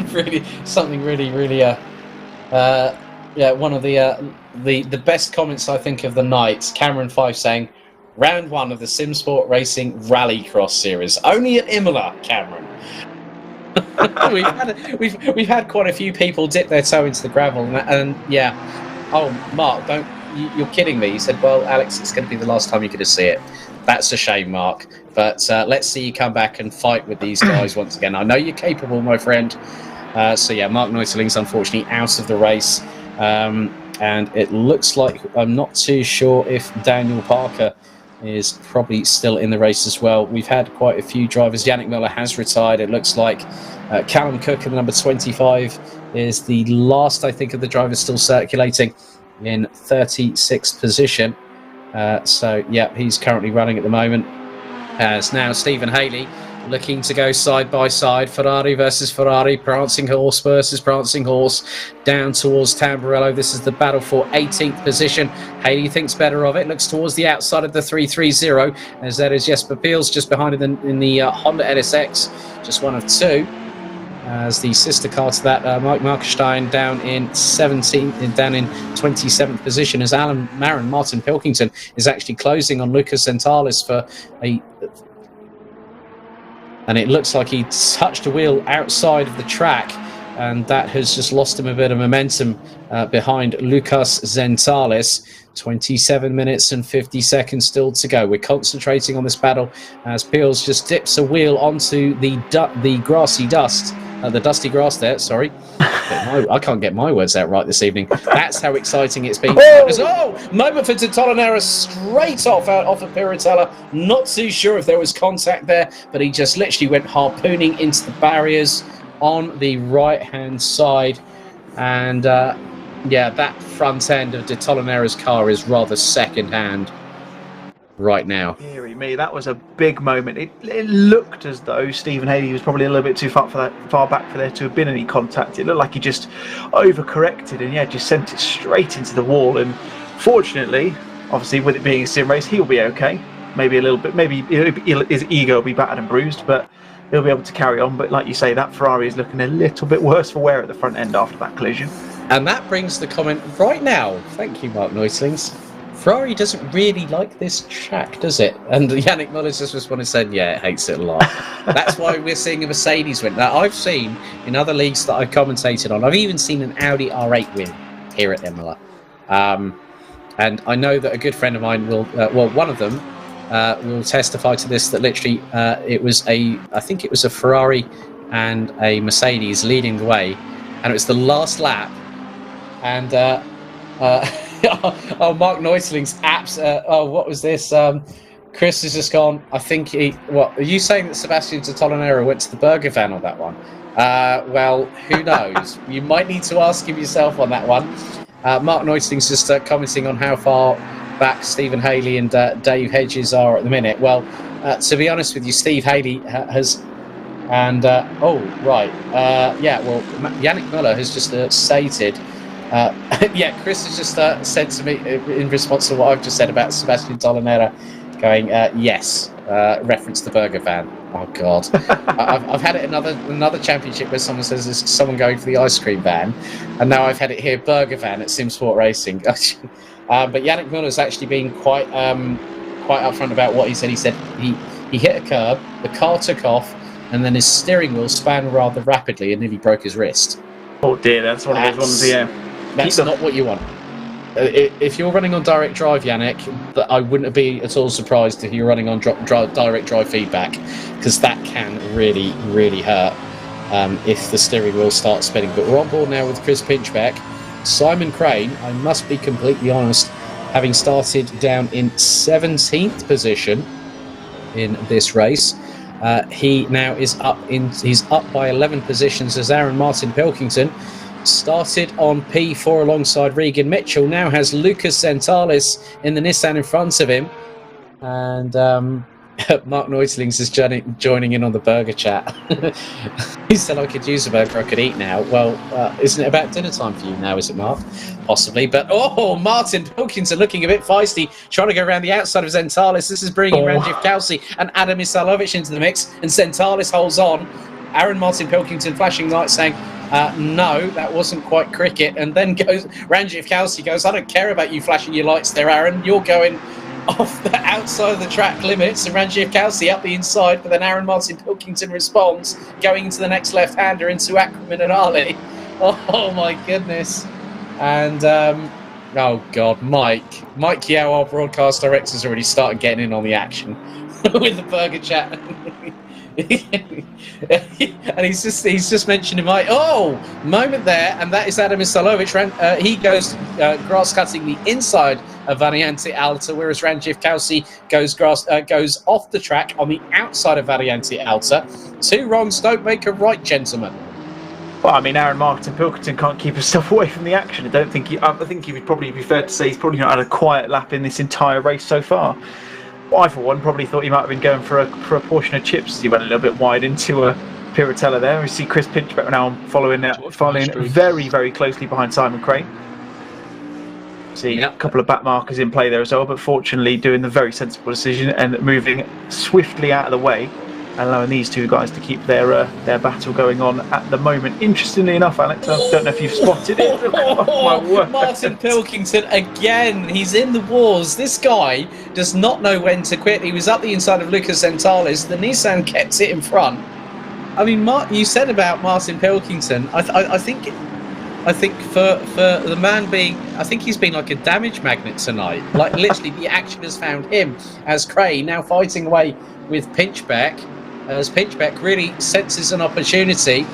one of the best comments I think of the night. Cameron Fife saying, "Round 1 of the Simsport Racing Rallycross series, only at Imola, Cameron." we've had quite a few people dip their toe into the gravel, and oh, Mark, you're kidding me. He said, "Well, Alex, it's going to be the last time you're going to see it." That's a shame, Mark. But let's see you come back and fight with these guys once again. I know you're capable, my friend. Mark Neutling's unfortunately out of the race. And it looks like, I'm not too sure if Daniel Parker is probably still in the race as well. We've had quite a few drivers. Yannick Muller has retired. It looks like Callum Cook in the number 25 is the last, I think, of the drivers still circulating in 36th position. He's currently running at the moment. As now Stephen Haley looking to go side by side, Ferrari versus Ferrari, prancing horse versus prancing horse, down towards Tamburello. This is the battle for 18th position. Haley thinks better of it, looks towards the outside of the 330, as that is Jesper Peels just behind him in the Honda NSX, just one of two. As the sister car to that, Mike Markenstein down in 27th position, as Alan Marin, Martin Pilkington is actually closing on Lucas Zentalis and it looks like he touched a wheel outside of the track, and that has just lost him a bit of momentum behind Lucas Zentalis. 27 minutes and 50 seconds still to go. We're concentrating on this battle as Peels just dips a wheel onto the grassy dust. The dusty grass there, sorry. I can't get my words out right this evening. That's how exciting it's been. Moment for Titolinera straight off of Piratella. Not too sure if there was contact there, but he just literally went harpooning into the barriers on the right-hand side. And that front end of Titolinera's car is rather second-hand right now. Deary me, that was a big moment. It looked as though Stephen Haley was probably a little bit too far back for there to have been any contact. It looked like he just overcorrected and just sent it straight into the wall. And fortunately, obviously with it being a sim race, he'll be okay. Maybe a little bit, maybe his ego will be battered and bruised, but he'll be able to carry on. But like you say, that Ferrari is looking a little bit worse for wear at the front end after that collision. And that brings the comment right now. Thank you, Mark Neutlings. Ferrari doesn't really like this track, does it? And Yannick Mullers just responded saying, it hates it a lot. That's why we're seeing a Mercedes win. Now, I've seen in other leagues that I've commentated on, I've even seen an Audi R8 win here at Imola. And I know that a good friend of mine will, one of them will testify to this, that literally I think it was a Ferrari and a Mercedes leading the way, and it was the last lap, and Mark Neutling's apps. What was this? Chris has just gone. I think are you saying that Sebastian Titolinera went to the burger van on that one? Well, who knows? You might need to ask him yourself on that one. Mark Neutling's just commenting on how far back Stephen Haley and Dave Hedges are at the minute. Well, to be honest with you, Steve Haley has And yeah. Well, Yannick Müller has just stated. Yeah, Chris has just said to me in response to what I've just said about Sebastian Tolonera, going yes. Reference the burger van. Oh God, I've had it another championship where someone says there's someone going for the ice cream van, and now I've had it here, burger van at Simsport Racing. But Yannick Müller has actually been quite upfront about what he said. He said he hit a curb, the car took off, and then his steering wheel span rather rapidly and nearly broke his wrist. Oh dear, that's one of those ones. Yeah, that's not what you want. If you're running on direct drive, Yannick, I wouldn't be at all surprised if you're running on direct drive feedback, because that can really, really hurt if the steering wheel starts spinning. But we're on board now with Chris Pinchbeck. Simon Crane, I must be completely honest, having started down in 17th position in this race, he now is he's up by 11 positions as Aaron Martin Pilkington started on P4 alongside Regan Mitchell, now has Lucas Zentalis in the Nissan in front of him, and Mark Neutlings is joining in on the burger chat. He said I could use a burger I could eat now. Well, isn't it about dinner time for you now, is it, Mark? Possibly, but Martin Pilkington looking a bit feisty, trying to go around the outside of Zentalis. This is bringing Ranjiv Kalsi and Adam Isalovic into the mix, and Zentalis holds on. Aaron Martin Pilkington flashing lights saying, no, that wasn't quite cricket. And then Ranjiv Kalsi goes, I don't care about you flashing your lights there, Aaron. You're going off the outside of the track limits. And Ranjiv Kalsi up the inside. But then Aaron Martin Pilkington responds, going into the next left-hander into Ackerman and Ali. Oh, my goodness. And, oh, God, Mike Yao, our broadcast director, has already started getting in on the action with the burger chat. And he's just mentioned my moment there, and that is Adam Isalovic. He goes grass cutting the inside of Variante Alta, whereas Ranjiv Kalsi goes off the track on the outside of Variante Alta. Two wrongs don't make a right, gentlemen. Well, I mean, Aaron Martin Pilkington can't keep himself away from the action. I think he would probably be fair to say he's probably not had a quiet lap in this entire race so far. I, for one, probably thought he might have been going for a portion of chips as he went a little bit wide into a Piratella there. We see Chris Pinchbeck now following very, very closely behind Simon Crane. See a couple of back markers in play there as well, but fortunately doing the very sensible decision and moving swiftly out of the way, and allowing these two guys to keep their battle going on at the moment. Interestingly enough, Alex, I don't know if you've spotted it. Oh, my word. Martin Pilkington again. He's in the wars. This guy does not know when to quit. He was up the inside of Lucas Zentalis. The Nissan kept it in front. I mean, Mark, you said about Martin Pilkington. I think for the man being, I think he's been like a damage magnet tonight. Like literally, the action has found him as Crane now fighting away with Pinchbeck. As Pinchbeck really senses an opportunity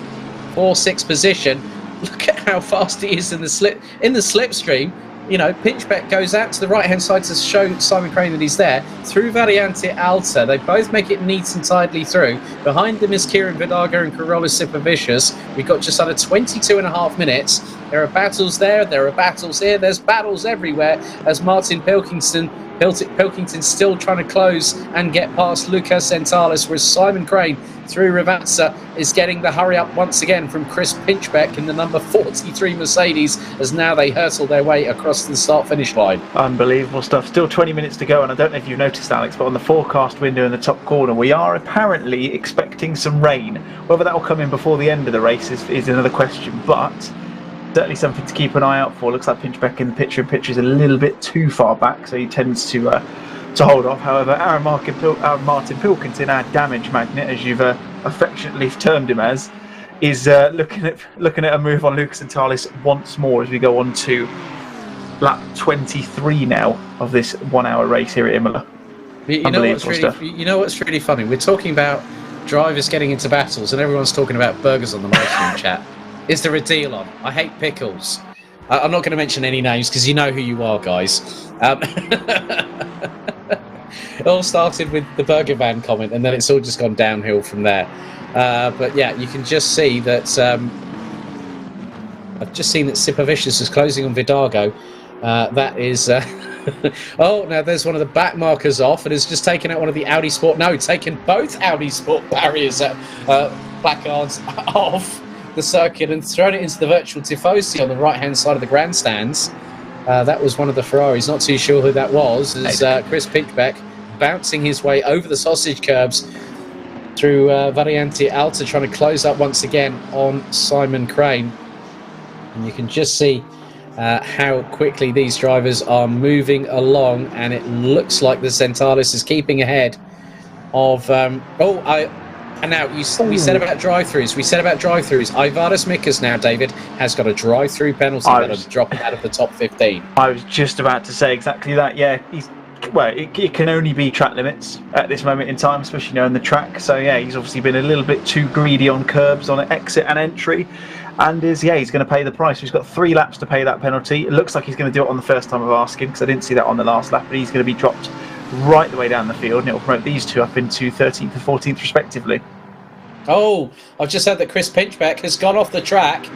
for sixth position. Look at how fast he is in the slipstream. You know, Pinchbeck goes out to the right-hand side to show Simon Crane that he's there. Through Variante Alta, they both make it neat and tidily through. Behind them is Kieran Vidago and Carolus Sipovicius. We've got just under 22.5 minutes. There are battles there, there are battles here, there's battles everywhere as Martin Pilkington still trying to close and get past Lucas Zentalis, whereas Simon Crane through Rivazza is getting the hurry up once again from Chris Pinchbeck in the number 43 Mercedes as now they hurtle their way across the start-finish line. Unbelievable stuff. Still 20 minutes to go, and I don't know if you've noticed, Alex, but on the forecast window in the top corner we are apparently expecting some rain. Whether that will come in before the end of the race is another question, but certainly something to keep an eye out for. Looks like Pinchbeck in the picture is a little bit too far back, so he tends to hold off. However, Aaron Martin Pilkington, our damage magnet, as you've affectionately termed him as, is looking at a move on Lucas Zentalis once more as we go on to lap 23 now of this 1 hour race here at Imola. You know what's really funny? We're talking about drivers getting into battles, and everyone's talking about burgers on the motoring chat. Is there a deal on? I hate pickles. I'm not going to mention any names because you know who you are, guys. It all started with the burger van comment, and then it's all just gone downhill from there. But yeah, you can just see that. I've just seen that Sipovicius is closing on Vidago. That is. Oh, now there's one of the back markers off, and has just taken out one of the Audi Sport. No, taken both Audi Sport barriers out. placards off the circuit and thrown it into the virtual tifosi on the right-hand side of the grandstands. That was one of the Ferraris. Not too sure who that was. As Chris Pinchbeck bouncing his way over the sausage curbs through Variante Alta, trying to close up once again on Simon Crane. And you can just see how quickly these drivers are moving along, and it looks like the Zentalis is keeping ahead of... And now, we said about drive-thrus. Ivaris Mikas now, David, has got a drive-through penalty that'll drop out of the top 15. I was just about to say exactly that. Yeah, it can only be track limits at this moment in time, especially knowing the track. So, yeah, he's obviously been a little bit too greedy on curbs on exit and entry. And he's going to pay the price. He's got 3 laps to pay that penalty. It looks like he's going to do it on the first time of asking, because I didn't see that on the last lap, but he's going to be dropped right the way down the field, and it will promote these two up into 13th and 14th respectively. Oh, I've just heard that Chris Pinchbeck has gone off the track,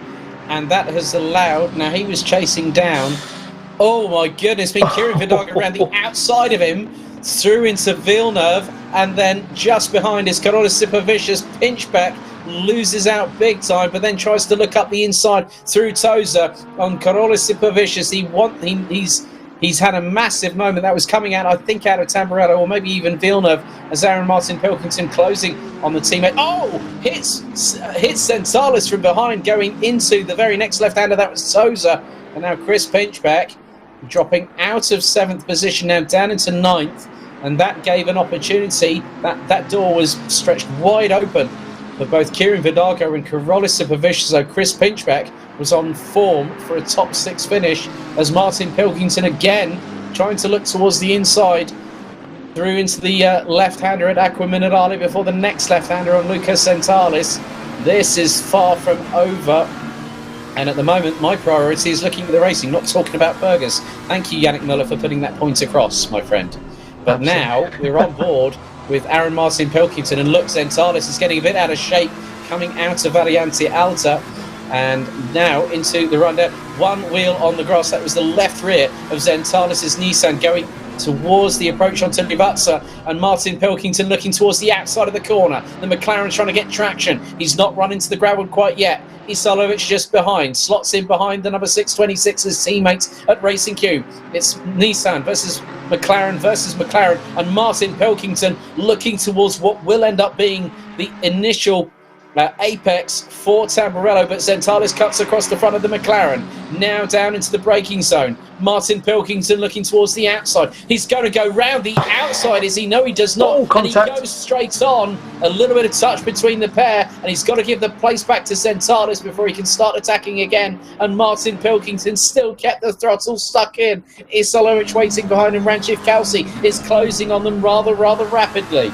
and that has allowed... Now, he was chasing down... Oh, my goodness, been Kieran Vidaga around the outside of him, through into Villeneuve, and then just behind is Carolus Supervicious. Pinchbeck loses out big time, but then tries to look up the inside through Tozer on Carolus Supervicious. He's had a massive moment that was coming out, I think, out of Tamburello or maybe even Villeneuve, as Aaron Martin Pilkington closing on the teammate. Oh, hits Zentalis from behind, going into the very next left-hander. That was Tozer, and now Chris Pinchbeck dropping out of 7th position now down into 9th, and that gave an opportunity. That door was stretched wide open for both Kieran Vidago and Carolus Supervicious. So Chris Pinchbeck was on form for a top 6 finish, as Martin Pilkington again trying to look towards the inside through into the left-hander at Aqua Minerale before the next left-hander on Lucas Zentalis. This is far from over, and at the moment my priority is looking at the racing, not talking about burgers. Thank you, Yannick Muller, for putting that point across, my friend. But now we're on board with Aaron Martin Pilkington, and look, Zentalis is getting a bit out of shape coming out of Variante Alta. And now into the rundown. One wheel on the grass. That was the left rear of Zentalis' Nissan going towards the approach onto Livazza, and Martin Pilkington looking towards the outside of the corner. The McLaren trying to get traction. He's not run into the gravel quite yet. Isalovic just behind, slots in behind the number 626's teammates at Racing Cube. It's Nissan versus McLaren, and Martin Pilkington looking towards what will end up being the initial apex for Tamburello, but Zentalis cuts across the front of the McLaren. Now down into the braking zone. Martin Pilkington looking towards the outside. He's going to go round the outside, is he? No, he does not. And he goes straight on. A little bit of touch between the pair, and he's got to give the place back to Zentalis before he can start attacking again. And Martin Pilkington still kept the throttle stuck in. Isalovic waiting behind him. Ranjith Kelsey is closing on them rather rapidly.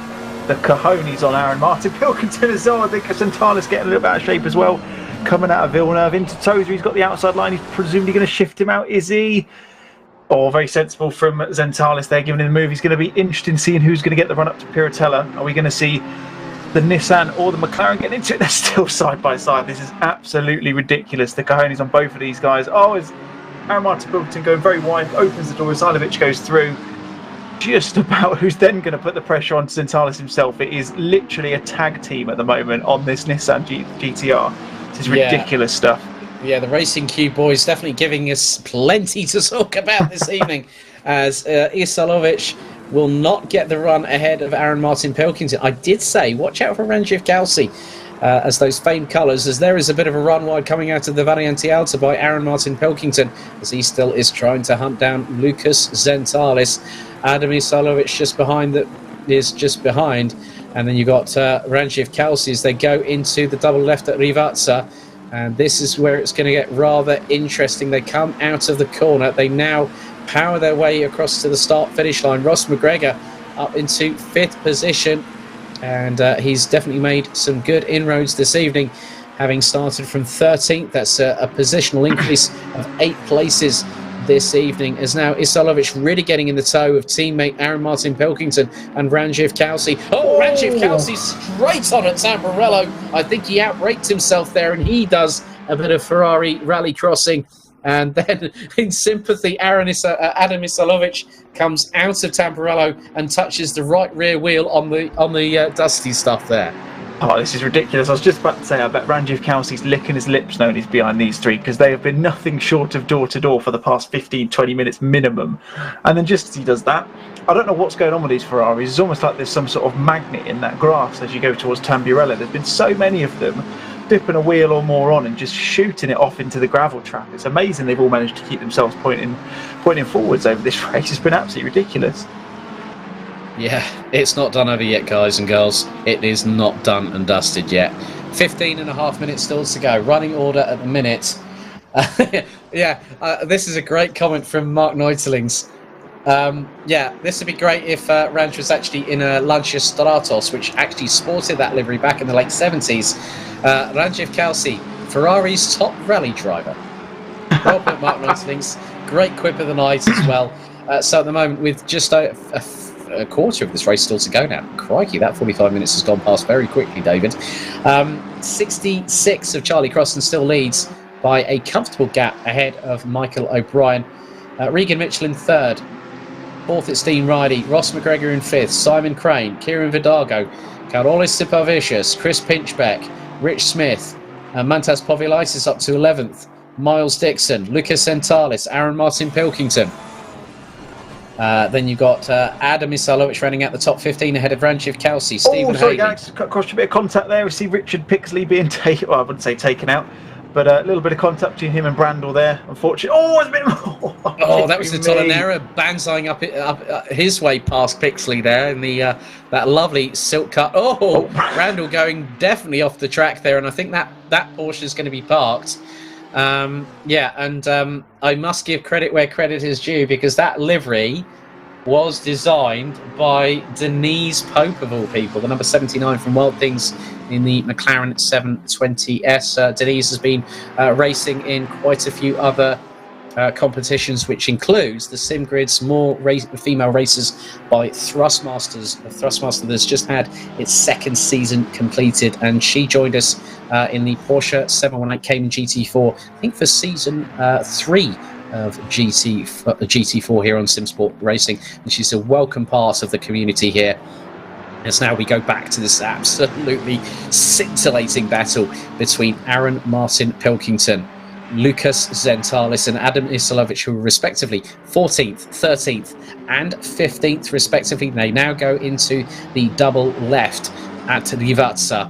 The cojones on Aaron Martin Pilkington as well. I think Zentalis getting a little bit out of shape as well. Coming out of Villeneuve into Tozer. He's got the outside line. He's presumably going to shift him out, is he? Oh, very sensible from Zentalis there, giving him the move. He's going to be interested in seeing who's going to get the run up to Piratella. Are we going to see the Nissan or the McLaren getting into it? They're still side by side. This is absolutely ridiculous. The cojones on both of these guys. Oh, is Aaron Martin Pilkington going very wide, opens the door. Isalovic goes through. Just about who's then going to put the pressure on Zentalis himself. It is literally a tag team at the moment on this Nissan GTR. This is ridiculous stuff. Yeah, the Racing Cube boys definitely giving us plenty to talk about this evening, as Isalovic will not get the run ahead of Aaron Martin Pilkington. I did say, watch out for Ranjith Kelsey, as those famed colours, as there is a bit of a run wide coming out of the Variante Alta by Aaron Martin Pilkington, as he still is trying to hunt down Lucas Zentalis. Adam Isalovic just behind, and then you've got Ranjith Kelsey as they go into the double left at Rivazza, and this is where it's going to get rather interesting. They come out of the corner, they now power their way across to the start-finish line. Ross McGregor up into 5th position, and he's definitely made some good inroads this evening, having started from 13th. That's a positional increase of 8 places this evening, as now Isalovic really getting in the toe of teammate Aaron Martin Pilkington and Ranjith Kelsey. Ranjith Kelsey straight on at Tamburello. I think he outbraked himself there, and he does a bit of Ferrari rally crossing. And then in sympathy, Adam Isalovic comes out of Tamburello and touches the right rear wheel on the dusty stuff there. Oh, this is ridiculous. I was just about to say, I bet Ranjiv Kelsey's licking his lips knowing he's behind these three, because they have been nothing short of door-to-door for the past 15-20 minutes minimum. And then just as he does that, I don't know what's going on with these Ferraris. It's almost like there's some sort of magnet in that grass as you go towards Tamburello. There's been so many of them dipping a wheel or more on and just shooting it off into the gravel trap. It's amazing they've all managed to keep themselves pointing forwards over this race. It's been absolutely ridiculous. Yeah, it's not done over yet, guys and girls. It is not done and dusted yet. 15.5 minutes still to go. Running order at the minute. This is a great comment from Mark Neutelings. This would be great if Ranch was actually in a Lancia Stratos, which actually sported that livery back in the late 70s. Ranjiv Kelsey, Ferrari's top rally driver. Well put, Mark Neutelings. Great quip of the night as well. So at the moment, with just a quarter of this race still to go now. Crikey, that 45 minutes has gone past very quickly, David. 66 of Charlie Crossan still leads by a comfortable gap ahead of Michael O'Brien. Regan Mitchell in third. Fourth, it's Dean Ridey. Ross McGregor in fifth. Simon Crane. Kieran Vidago. Carolis Sipavicius. Chris Pinchbeck. Rich Smith. Mantas Povilaitis up to 11th. Miles Dixon. Lucas Sentalis. Aaron Martin Pilkington. Then you've got Adam Isalovic running out the top 15 ahead of Ranjiv Kelsey. Stephen Haley. Alex, crossed a bit of contact there. We see Richard Pixley being taken. Well, I wouldn't say taken out, but a little bit of contact between him and Brandel there. Unfortunately, it's a bit more. That was the Tolanera banzai up his way past Pixley there in the that lovely silk cut. Brandel going definitely off the track there, and I think that Porsche is going to be parked. I must give credit where credit is due, because that livery was designed by Denise Pope, of all people, the number 79 from Wild Things in the McLaren 720S. Denise has been racing in quite a few other competitions, which includes the SimGrid's more female races by Thrustmasters. Thrustmaster that's just had its second season completed, and she joined us in the Porsche 718 Cayman GT4, I think for season 3 of GT4 here on Simsport Racing, and she's a welcome part of the community here. As now we go back to this absolutely scintillating battle between Aaron Martin Pilkington, Lucas Zentalis and Adam Isalovic, who were respectively 14th, 13th and 15th respectively. They now go into the double left at Rivazza,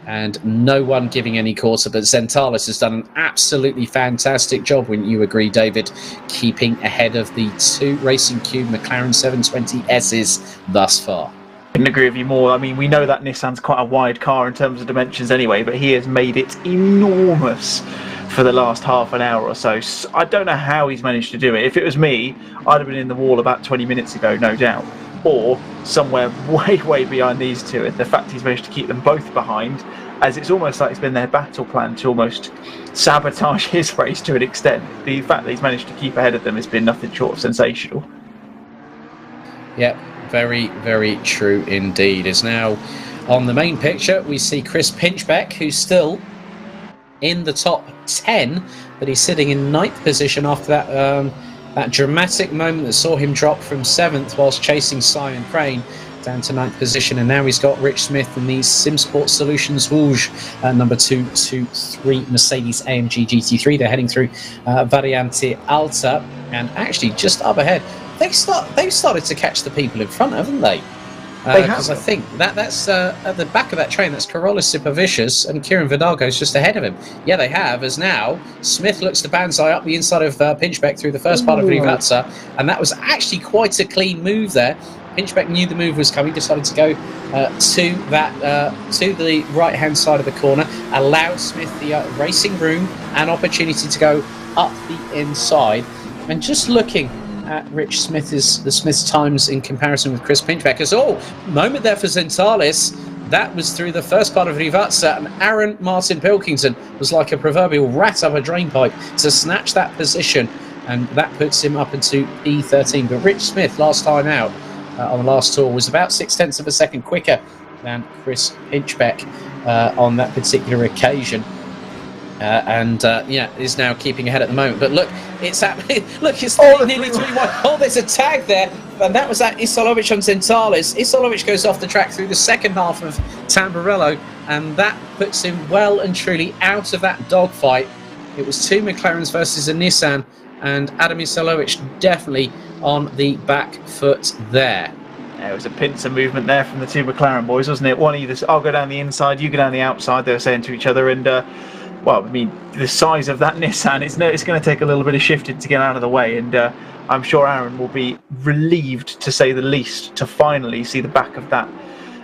and no one giving any quarter, but Zentalis has done an absolutely fantastic job, wouldn't you agree, David, keeping ahead of the two Racing Cube McLaren 720Ss thus far. Couldn't agree with you more. I mean, we know that Nissan's quite a wide car in terms of dimensions anyway, but he has made it enormous for the last half an hour or so. I don't know how he's managed to do it. If it was me, I'd have been in the wall about 20 minutes ago, no doubt, or somewhere way behind these two. And the fact he's managed to keep them both behind, as it's almost like it's been their battle plan to almost sabotage his race to an extent. The fact that he's managed to keep ahead of them has been nothing short of sensational. Yeah, very true indeed. As now on the main picture we see Chris Pinchbeck, who's still in the top 10, but he's sitting in 9th position after that dramatic moment that saw him drop from 7th whilst chasing Simon Crane down to 9th position. And now he's got Rich Smith in the Simsport Solutions Rouge number 223 Mercedes AMG GT3. They're heading through Variante Alta, and actually just up ahead they've started to catch the people in front, haven't they? Because I think that's at the back of that train, that's Carolis Sipavicius, and Kieran Vidago's just ahead of him. Yeah, they have, as now Smith looks to banzai up the inside of Pinchbeck through the first part of Rivazza, and that was actually quite a clean move there. Pinchbeck knew the move was coming, decided to go to the right-hand side of the corner, allowed Smith the racing room and opportunity to go up the inside. And just looking at Rich Smith's times in comparison with Chris Pinchbeck, moment there for Zentalis. That was through the first part of Rivazza, and Aaron Martin Pilkington was like a proverbial rat up a drainpipe to snatch that position, and that puts him up into P13. But Rich Smith, last time out on the last tour, was about 0.6 of a second quicker than Chris Pinchbeck on that particular occasion. and is now keeping ahead at the moment. But look, it's happening. Look, it's nearly 3-1. Oh, there's a tag there, and that was at Isolovic on Zentalis. Isolovic goes off the track through the second half of Tamburello, and that puts him well and truly out of that dogfight. It was 2 McLarens versus a Nissan, and Adam Isolovic definitely on the back foot there. Yeah, it was a pincer movement there from the 2 McLaren boys, wasn't it? One either, I'll go down the inside, you go down the outside, they were saying to each other, and well, I mean, the size of that Nissan, it's going to take a little bit of shifting to get out of the way, and I'm sure Aaron will be relieved, to say the least, to finally see the back of that,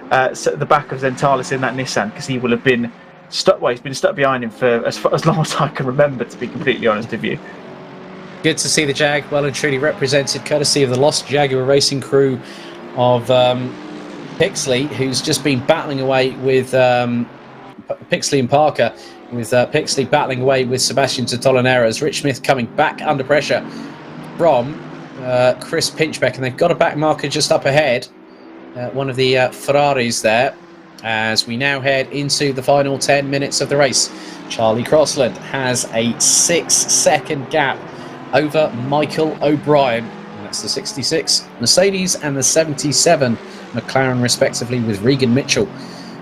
the back of Zentalis in that Nissan, because he will have been stuck. Well, he's been stuck behind him for as long as I can remember, to be completely honest with you. Good to see the Jag well and truly represented, courtesy of the Lost Jaguar Racing crew of Pixley, who's just been battling away with Pixley and Parker, with Pixley battling away with Sebastian Totolaneras, as Rich Smith coming back under pressure from Chris Pinchbeck, and they've got a back marker just up ahead, one of the Ferraris there, as we now head into the final 10 minutes of the race. Charlie Crossland has a 6-second gap over Michael O'Brien. And that's the 66 Mercedes and the 77 McLaren, respectively, with Regan Mitchell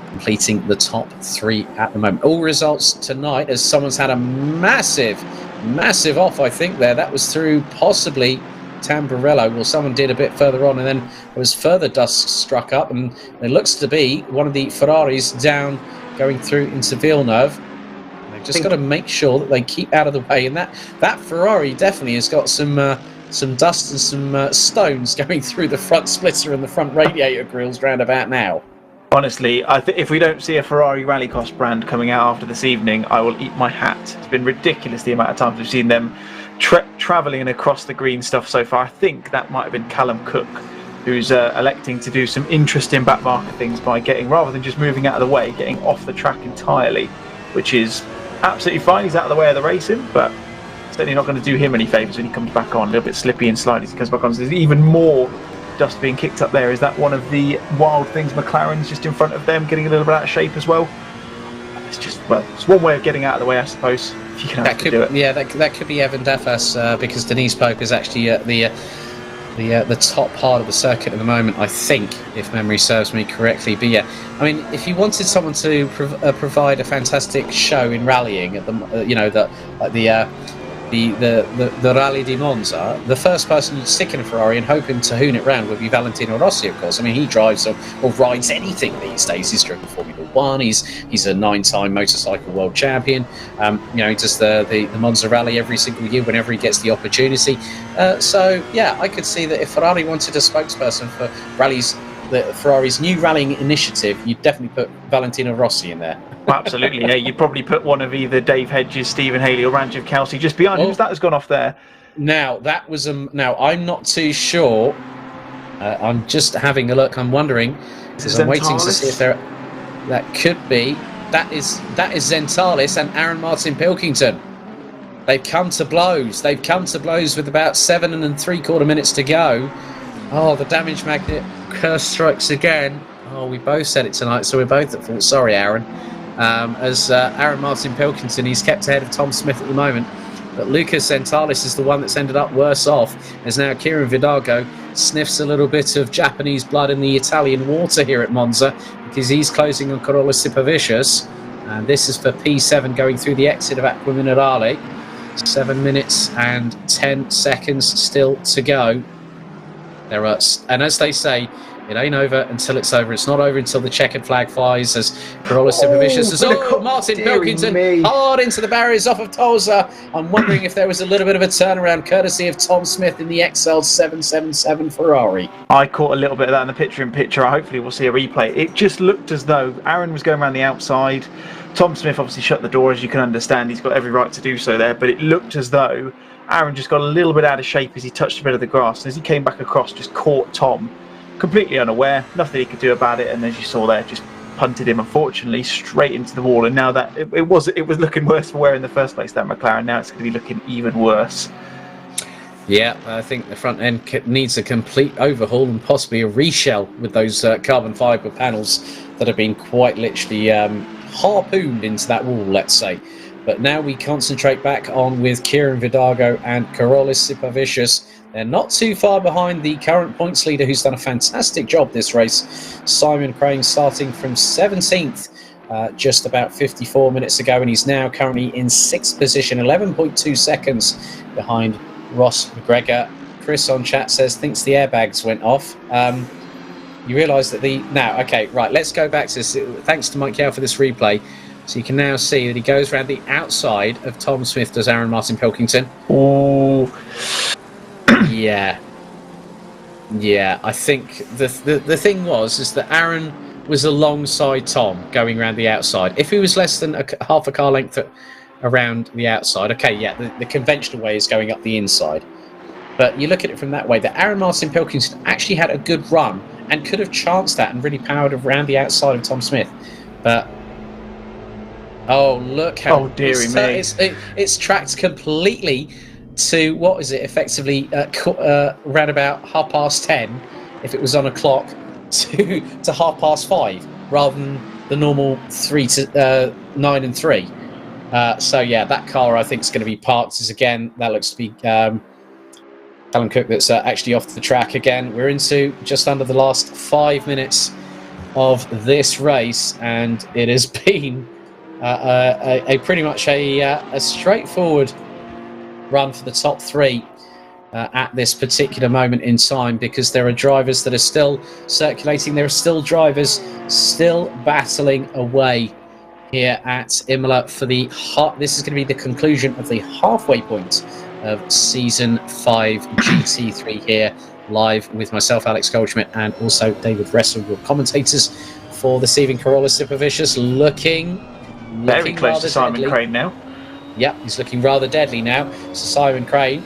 completing the top 3 at the moment. All results tonight, as someone's had a massive off, I think, there. That was through possibly Tamburello. Well, someone did a bit further on, and then there was further dust struck up, and it looks to be one of the Ferraris down going through into Villeneuve. They've just got to make sure that they keep out of the way, and that Ferrari definitely has got some dust and some stones going through the front splitter and the front radiator grills round about now. Honestly, if we don't see a Ferrari Rallycross brand coming out after this evening, I will eat my hat. It's been ridiculous the amount of times we've seen them travelling across the green stuff so far. I think that might have been Callum Cook, who's electing to do some interesting back marker things by getting, rather than just moving out of the way, getting off the track entirely, which is absolutely fine. He's out of the way of the racing, but certainly not going to do him any favours when he comes back on. A little bit slippy and slidey as he comes back on. So there's even more dust being kicked up there. Is that one of the wild things? McLaren's just in front of them, getting a little bit out of shape as well. It's just, well, it's one way of getting out of the way, I suppose, if you can have to do it. Yeah, that could be Evan Defas, because Denise Pope is actually at the top part of the circuit at the moment, I think, if memory serves me correctly. But yeah, I mean, if you wanted someone to provide a fantastic show in rallying at the Rally di Monza, the first person you'd stick in a Ferrari and hope him to hoon it round would be Valentino Rossi, of course. I mean, he drives or rides anything these days. He's driven Formula One. He's a 9-time motorcycle world champion. He does the Monza Rally every single year whenever he gets the opportunity. So yeah, I could see that if Ferrari wanted a spokesperson for Ferrari's new rallying initiative, you'd definitely put Valentino Rossi in there. Well, absolutely, yeah. You'd probably put one of either Dave Hedges, Stephen Haley, or Ranjiv Kelsey just behind. Who's that has gone off there? Now, that was now I'm not too sure. I'm just having a look. I'm wondering, because I'm waiting to see if there. That could be. That is Zentalis and Aaron Martin Pilkington. They've come to blows. They've come to blows with about 7 3/4 minutes to go. Oh, the damage magnet curse strikes again. Oh, we both said it tonight, so we're both at fault. Sorry, Aaron. As Aaron Martin Pilkington, he's kept ahead of Tom Smith at the moment. But Lucas Zentalis is the one that's ended up worse off, as now Kieran Vidago sniffs a little bit of Japanese blood in the Italian water here at Monza, because he's closing on Carola Sipavicius. And this is for P7 going through the exit of Aqua Minerale. 7 minutes and 10 seconds still to go. And as they say, it ain't over until it's over. It's not over until the checkered flag flies, as Carola Sipavicius says, Martin Pilkington hard into the barriers off of Tolza. I'm wondering if there was a little bit of a turnaround courtesy of Tom Smith in the XL 777 Ferrari. I caught a little bit of that in the picture-in-picture. Hopefully we'll see a replay. It just looked as though Aaron was going around the outside. Tom Smith obviously shut the door, as you can understand. He's got every right to do so there, but it looked as though Aaron just got a little bit out of shape as he touched a bit of the grass. And as he came back across, just caught Tom completely unaware, nothing he could do about it, and as you saw there, just punted him, unfortunately, straight into the wall. And now that it was looking worse for wear in the first place, that McLaren. Now it's going to be looking even worse. Yeah, I think the front end needs a complete overhaul and possibly a reshell with those carbon fibre panels that have been quite literally harpooned into that wall, let's say. But now we concentrate back on with Kieran Vidago and Karolis Sipavicius. They're not too far behind the current points leader, who's done a fantastic job this race. Simon Crane starting from 17th just about 54 minutes ago, and he's now currently in 6th position, 11.2 seconds behind Ross McGregor. Chris on chat says, thinks the airbags went off. You realise that okay, right, let's go back to this. Thanks to Mike Yao for this replay. So you can now see that he goes around the outside of Tom Smith, does Aaron Martin Pilkington. Oh, yeah. I think the thing is that Aaron was alongside Tom going around the outside. If he was less than half a car length around the outside, okay, yeah, the conventional way is going up the inside. But you look at it from that way, that Aaron Martin Pilkington actually had a good run and could have chanced that and really powered around the outside of Tom Smith. But oh, look how it's tracked completely to, what is it, effectively around about 10:30 if it was on a clock to 5:30 rather than the normal 3 to 9 and 3. So yeah, that car I think is going to be parked. As again, that looks to be Callum Cook that's actually off the track again. We're into just under the last 5 minutes of this race, and it has been pretty much a straightforward run for the top three at this particular moment in time, because there are drivers that are still circulating. There are still drivers still battling away here at Imola for this is going to be the conclusion of the halfway point of Season 5 GT3 here, live with myself, Alex Goldschmidt, and also David Ressel, your commentators for this evening. Karolis Sipavicius looking very close to Simon Crane now. Yep, he's looking rather deadly now. So Simon Crane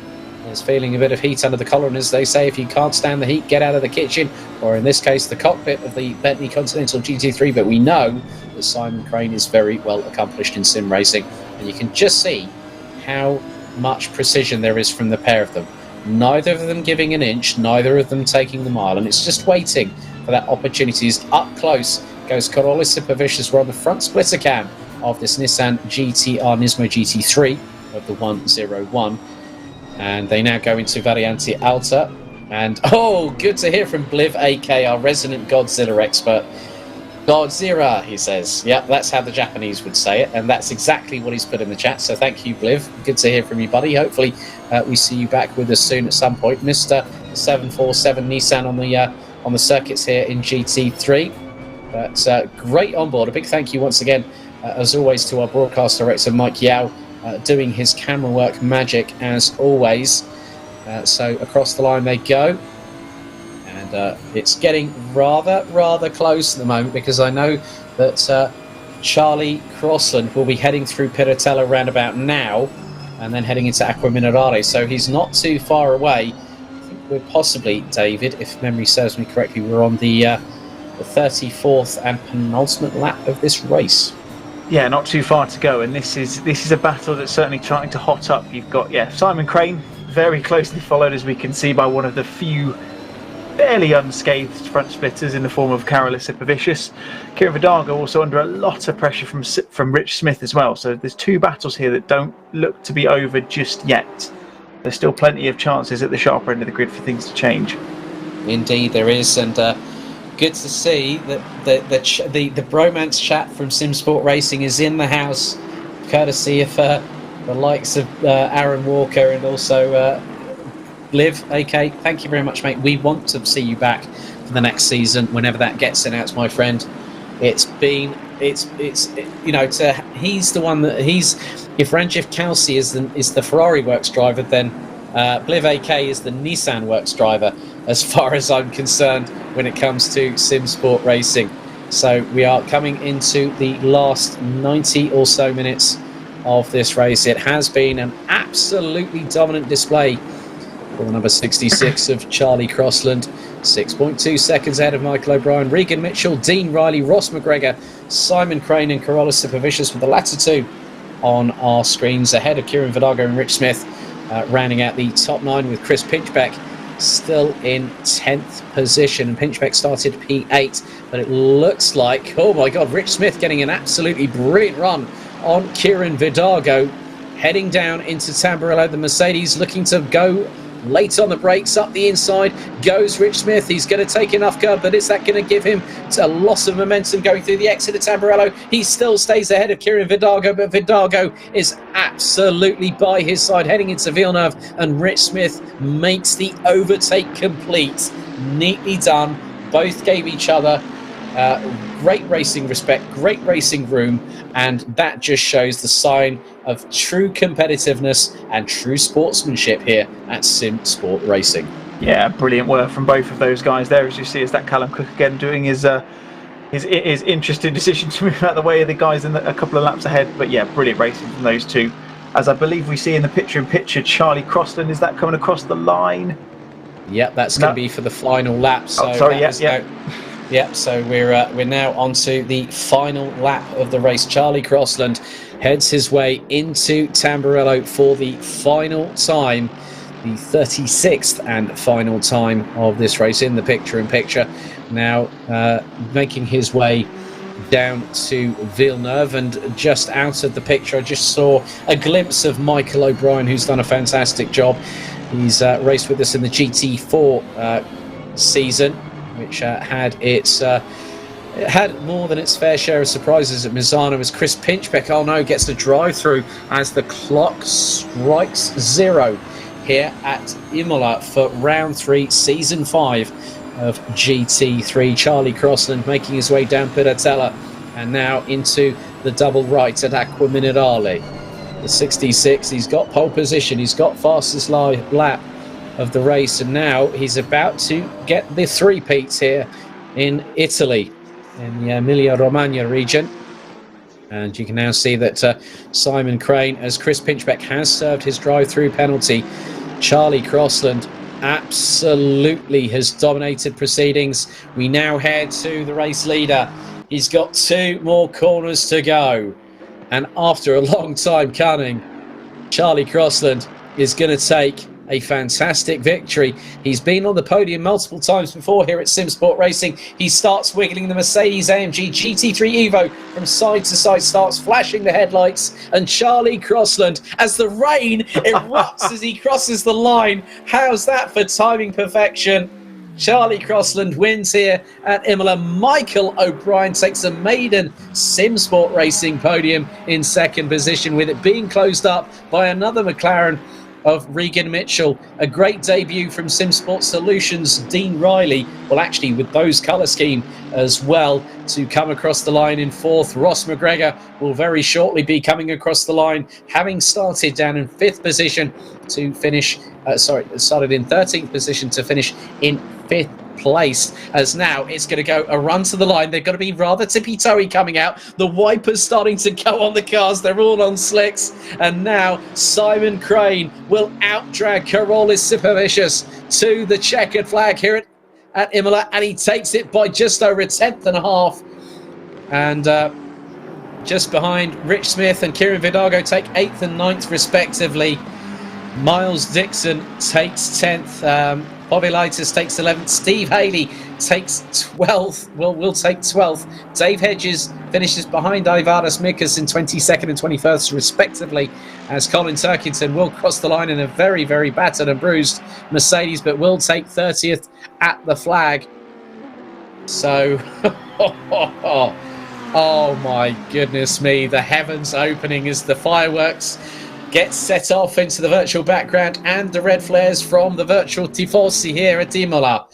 is feeling a bit of heat under the collar, and as they say, if you can't stand the heat, get out of the kitchen, or in this case, the cockpit of the Bentley Continental GT3. But we know that Simon Crane is very well accomplished in sim racing, and you can just see how much precision there is from the pair of them. Neither of them giving an inch, neither of them taking the mile, and it's just waiting for that opportunity. Up close goes Karolis Sipavicius. We're on the front splitter cam of this Nissan GT-R Nismo GT3 of the 101, and they now go into Variante Alta. And oh, good to hear from Bliv AK, our resident Godzilla expert. Godzilla, he says. Yep, that's how the Japanese would say it, and that's exactly what he's put in the chat. So thank you, Bliv. Good to hear from you, buddy. Hopefully we see you back with us soon at some point. Mr. 747 Nissan on the circuits here in GT3. But great on board. A big thank you once again, as always, to our broadcast director, Mike Yao, doing his camera work magic as always. So across the line they go. And it's getting rather close at the moment, because I know that Charlie Crossland will be heading through Piratella roundabout now and then heading into Acqua Minerale. So he's not too far away. I think we're possibly, David, if memory serves me correctly, we're on the 34th and penultimate lap of this race. Yeah, not too far to go, and this is a battle that's certainly trying to hot up. You've got Simon Crane very closely followed, as we can see, by one of the few barely unscathed front splitters in the form of Karolis Sipavicius. Kieran Vidago also under a lot of pressure from Rich Smith as well. So there's two battles here that don't look to be over just yet. There's still plenty of chances at the sharper end of the grid for things to change. Indeed there is, and good to see that the bromance chat from Simsport Racing is in the house, courtesy of the likes of Aaron Walker and also Liv. AK, thank you very much, mate. We want to see you back for the next season whenever that gets announced, my friend. He's the one that if Ranjit Kalsi is the Ferrari Works driver, then Bliv AK is the Nissan Works driver, as far as I'm concerned, when it comes to Simsport Racing. So we are coming into the last 90 or so minutes of this race. It has been an absolutely dominant display for the number 66 of Charlie Crossland. 6.2 seconds ahead of Michael O'Brien, Regan Mitchell, Dean Riley, Ross McGregor, Simon Crane and Karolis Sipavicius, with the latter two on our screens, ahead of Kieran Vidago and Rich Smith, rounding out the top 9 with Chris Pinchbeck still in 10th position. And Pinchbeck started P8, but it looks like, oh my God, Rich Smith getting an absolutely brilliant run on Kieran Vidago, heading down into Tamburello. The Mercedes looking to go late on the brakes. Up the inside goes Rich Smith. He's going to take enough curb, but is that going to give him a loss of momentum going through the exit of Tamburello? He still stays ahead of Kieran Vidago, but Vidago is absolutely by his side heading into Villeneuve, and Rich Smith makes the overtake complete. Neatly done. Both gave each other great racing respect, great racing room, and that just shows the sign of true competitiveness and true sportsmanship here at Simsport Racing. Yeah, brilliant work from both of those guys there. As you see, is that Callum Cook again doing his interesting decision to move out of the way of the guys in a couple of laps ahead. But yeah, brilliant racing from those two. As I believe we see in the picture-in-picture, Charlie Crossland, is that coming across the line? Yep, that's going to be for the final lap. So so we're now on to the final lap of the race. Charlie Crossland heads his way into Tamburello for the final time, the 36th and final time of this race in the picture-in-picture. Now making his way down to Villeneuve, and just out of the picture I just saw a glimpse of Michael O'Brien, who's done a fantastic job. He's raced with us in the GT4 season, which had more than its fair share of surprises at Misano, as Chris Pinchbeck gets the drive through as the clock strikes 0 here at Imola for round 3, season 5 of GT3. Charlie Crossland making his way down Piratella and now into the double right at Acqua Minerale. The 66, he's got pole position, he's got fastest lap of the race, and now he's about to get the three-peats here in Italy, in the Emilia-Romagna region. And you can now see that Simon Crane, as Chris Pinchbeck has served his drive-through penalty, Charlie Crossland absolutely has dominated proceedings. We now head to the race leader. He's got 2 more corners to go. And after a long time coming, Charlie Crossland is going to take a fantastic victory. He's been on the podium multiple times before here at Simsport Racing. He starts wiggling the Mercedes-AMG GT3 Evo from side to side, starts flashing the headlights, and Charlie Crossland, as the rain erupts as he crosses the line. How's that for timing perfection? Charlie Crossland wins here at Imola. Michael O'Brien takes a maiden Simsport Racing podium in second position, with it being closed up by another McLaren of Regan Mitchell. A great debut from Simsport Solutions, Dean Riley, well actually with those colour scheme as well, to come across the line in 4th. Ross McGregor will very shortly be coming across the line, having started down in 5th position to finish, started in 13th position to finish in 5th place, as now it's going to go a run to the line. They're going to be rather tippy-toey coming out. The wipers starting to go on the cars. They're all on slicks. And now Simon Crane will outdrag Carolis Supervicious to the checkered flag here at Imola, and he takes it by just over a 10th and a half. And just behind, Rich Smith and Kieran Vidago take 8th and 9th respectively. Miles Dixon takes 10th. Bobby Lightus takes 11th. Steve Haley takes 12th. Will take 12th. Dave Hedges finishes behind Ivaras Mikas in 22nd and 21st respectively, as Colin Turkington will cross the line in a very, very battered and bruised Mercedes, but will take 30th at the flag. So, oh my goodness me, the heavens opening as the fireworks gets set off into the virtual background, and the red flares from the virtual tifosi here at Imola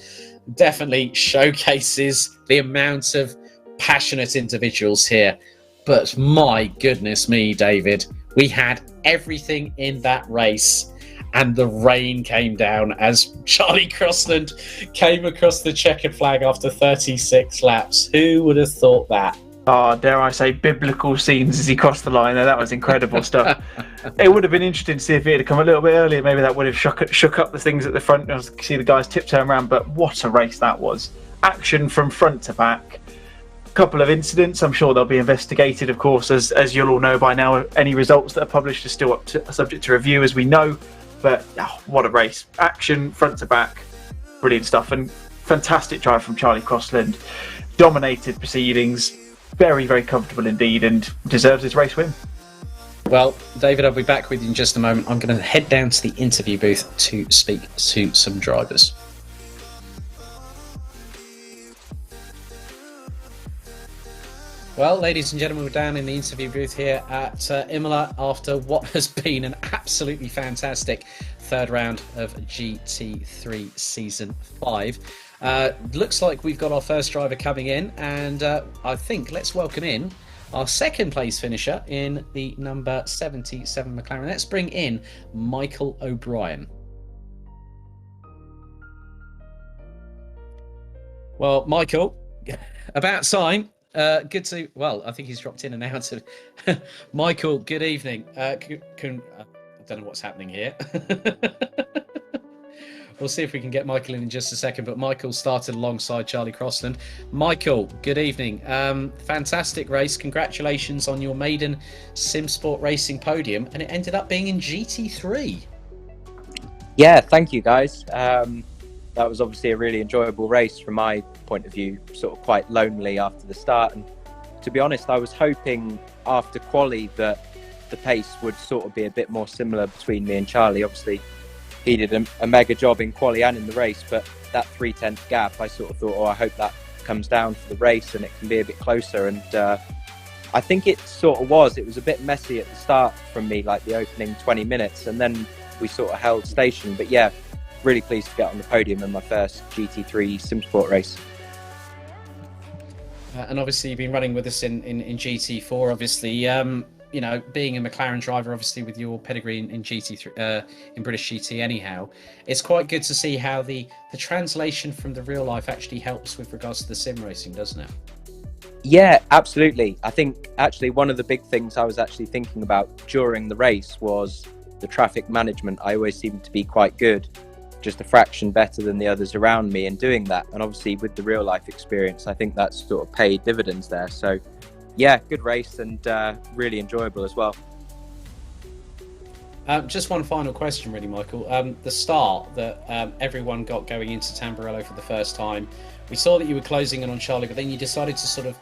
definitely showcases the amount of passionate individuals here. But my goodness me, David, we had everything in that race, and the rain came down as Charlie Crossland came across the checkered flag after 36 laps. Who would have thought that? Oh, dare I say, biblical scenes as he crossed the line there. That was incredible stuff. It would have been interesting to see if it had come a little bit earlier. Maybe that would have shook up the things at the front. You see the guys tiptoeing around, but what a race that was. Action from front to back. A couple of incidents. I'm sure they'll be investigated, of course, as you'll all know by now. Any results that are published are still subject to review, as we know. But what a race. Action front to back. Brilliant stuff. And fantastic drive from Charlie Crossland. Dominated proceedings. Very, very comfortable indeed, and deserves his race win. Well, David, I'll be back with you in just a moment. I'm going to head down to the interview booth to speak to some drivers. Well, ladies and gentlemen, we're down in the interview booth here at Imola after what has been an absolutely fantastic third round of GT3 Season 5. Looks like we've got our first driver coming in, and I think let's welcome in our second place finisher in the number 77 McLaren. Let's bring in Michael O'Brien. Well, Michael, about time. Good to, well, I think he's dropped in and out. Michael, good evening. I don't know what's happening here. We'll see if we can get Michael in just a second, but Michael started alongside Charlie Crossland. Michael, good evening. Fantastic race. Congratulations on your maiden Simsport Racing podium, and it ended up being in GT3. Yeah, thank you, guys. That was obviously a really enjoyable race from my point of view, sort of quite lonely after the start. And to be honest, I was hoping after quali that the pace would sort of be a bit more similar between me and Charlie. Obviously, he did a mega job in quali and in the race, but that 3/10 gap, I sort of thought, oh, I hope that comes down for the race and it can be a bit closer. And I think it sort of was. It was a bit messy at the start from me, like the opening 20 minutes, and then we sort of held station. But yeah, really pleased to get on the podium in my first GT3 Simsport race. And obviously you've been running with us in GT4, obviously. You know, being a McLaren driver, obviously with your pedigree in GT3, in British GT anyhow, it's quite good to see how the translation from the real life actually helps with regards to the sim racing, doesn't it? Yeah, absolutely. I think actually one of the big things I was actually thinking about during the race was the traffic management. I always seem to be quite good, just a fraction better than the others around me in doing that. And obviously with the real life experience, I think that's sort of paid dividends there. So yeah, good race and really enjoyable as well. Just one final question really, Michael. The start that everyone got going into Tamburello for the first time, we saw that you were closing in on Charlie, but then you decided to sort of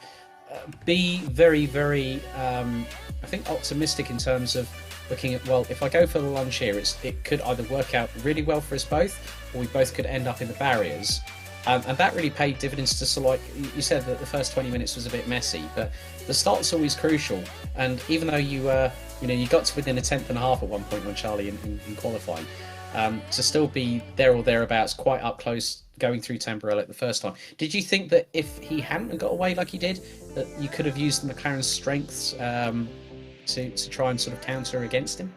be very, very, I think, optimistic in terms of looking at, well, if I go for the lunge here, it could either work out really well for us both, or we both could end up in the barriers. And that really paid dividends to, so like you said, that the first 20 minutes was a bit messy, but the start's always crucial. And even though you got to within a tenth and a half at one point on Charlie in qualifying, to still be there or thereabouts, quite up close going through Tamburello the first time. Did you think that if he hadn't got away like he did, that you could have used the McLaren's strengths to try and sort of counter against him?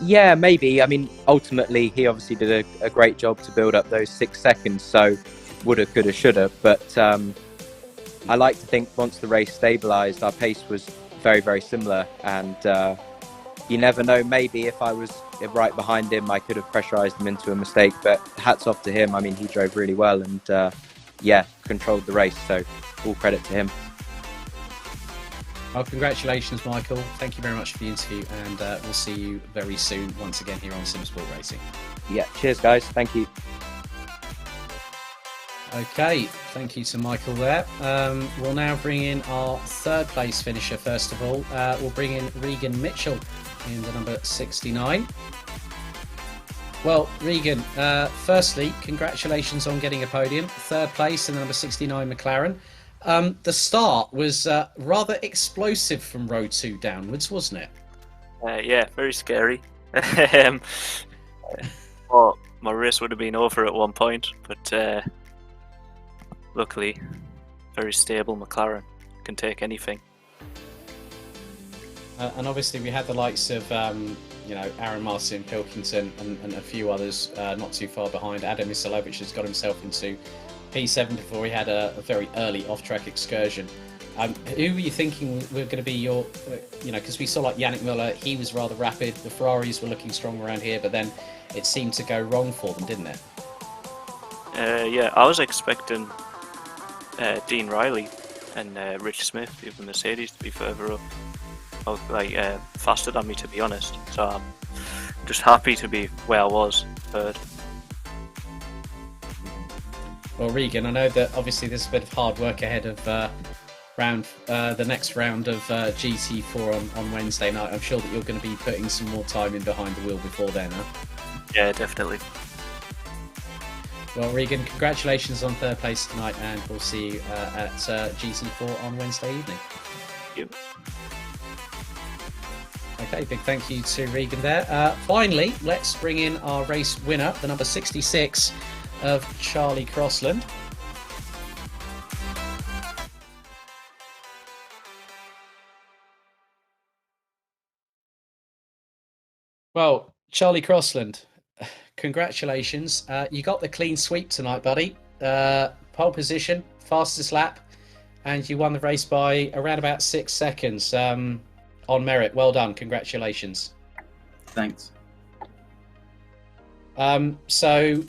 Yeah, maybe. I mean, ultimately, he obviously did a great job to build up those 6 seconds, so woulda, coulda, shoulda. But I like to think once the race stabilised, our pace was very, very similar. And you never know, maybe if I was right behind him, I could have pressurised him into a mistake. But hats off to him. I mean, he drove really well and, yeah, controlled the race. So all credit to him. Well, congratulations, Michael. Thank you very much for the interview, and we'll see you very soon once again here on Simsport Racing. Yeah, cheers, guys. Thank you. Okay, thank you to Michael there. We'll now bring in our third place finisher, first of all. We'll bring in Regan Mitchell in the number 69. Well, Regan, firstly, congratulations on getting a podium. Third place in the number 69 McLaren. The start was rather explosive from row 2 downwards, wasn't it? Yeah, very scary. Well, my race would have been over at one point, but luckily, very stable McLaren, can take anything. And obviously we had the likes of Aaron Martin, Pilkington and a few others not too far behind. Adam Isilovic has got himself into P7 before he had a very early off-track excursion. Who were you thinking were going to be your, because we saw like Yannick Muller, he was rather rapid, the Ferraris were looking strong around here, but then it seemed to go wrong for them, didn't it? Yeah, I was expecting Dean Riley and Rich Smith of the Mercedes to be further up, faster than me, to be honest. So I'm just happy to be where I was, third. Well, Regan, I know that obviously there's a bit of hard work ahead of the next round of GT4 on Wednesday night. I'm sure that you're going to be putting some more time in behind the wheel before then, huh? Yeah, definitely. Well, Regan, congratulations on third place tonight, and we'll see you at GT4 on Wednesday evening. Yep. Okay, big thank you to Regan there. Finally, let's bring in our race winner, the number 66 of Charlie Crossland. Well, Charlie Crossland, congratulations. You got the clean sweep tonight, buddy. Pole position, fastest lap, and you won the race by around about 6 seconds on merit. Well done. Congratulations. Thanks. So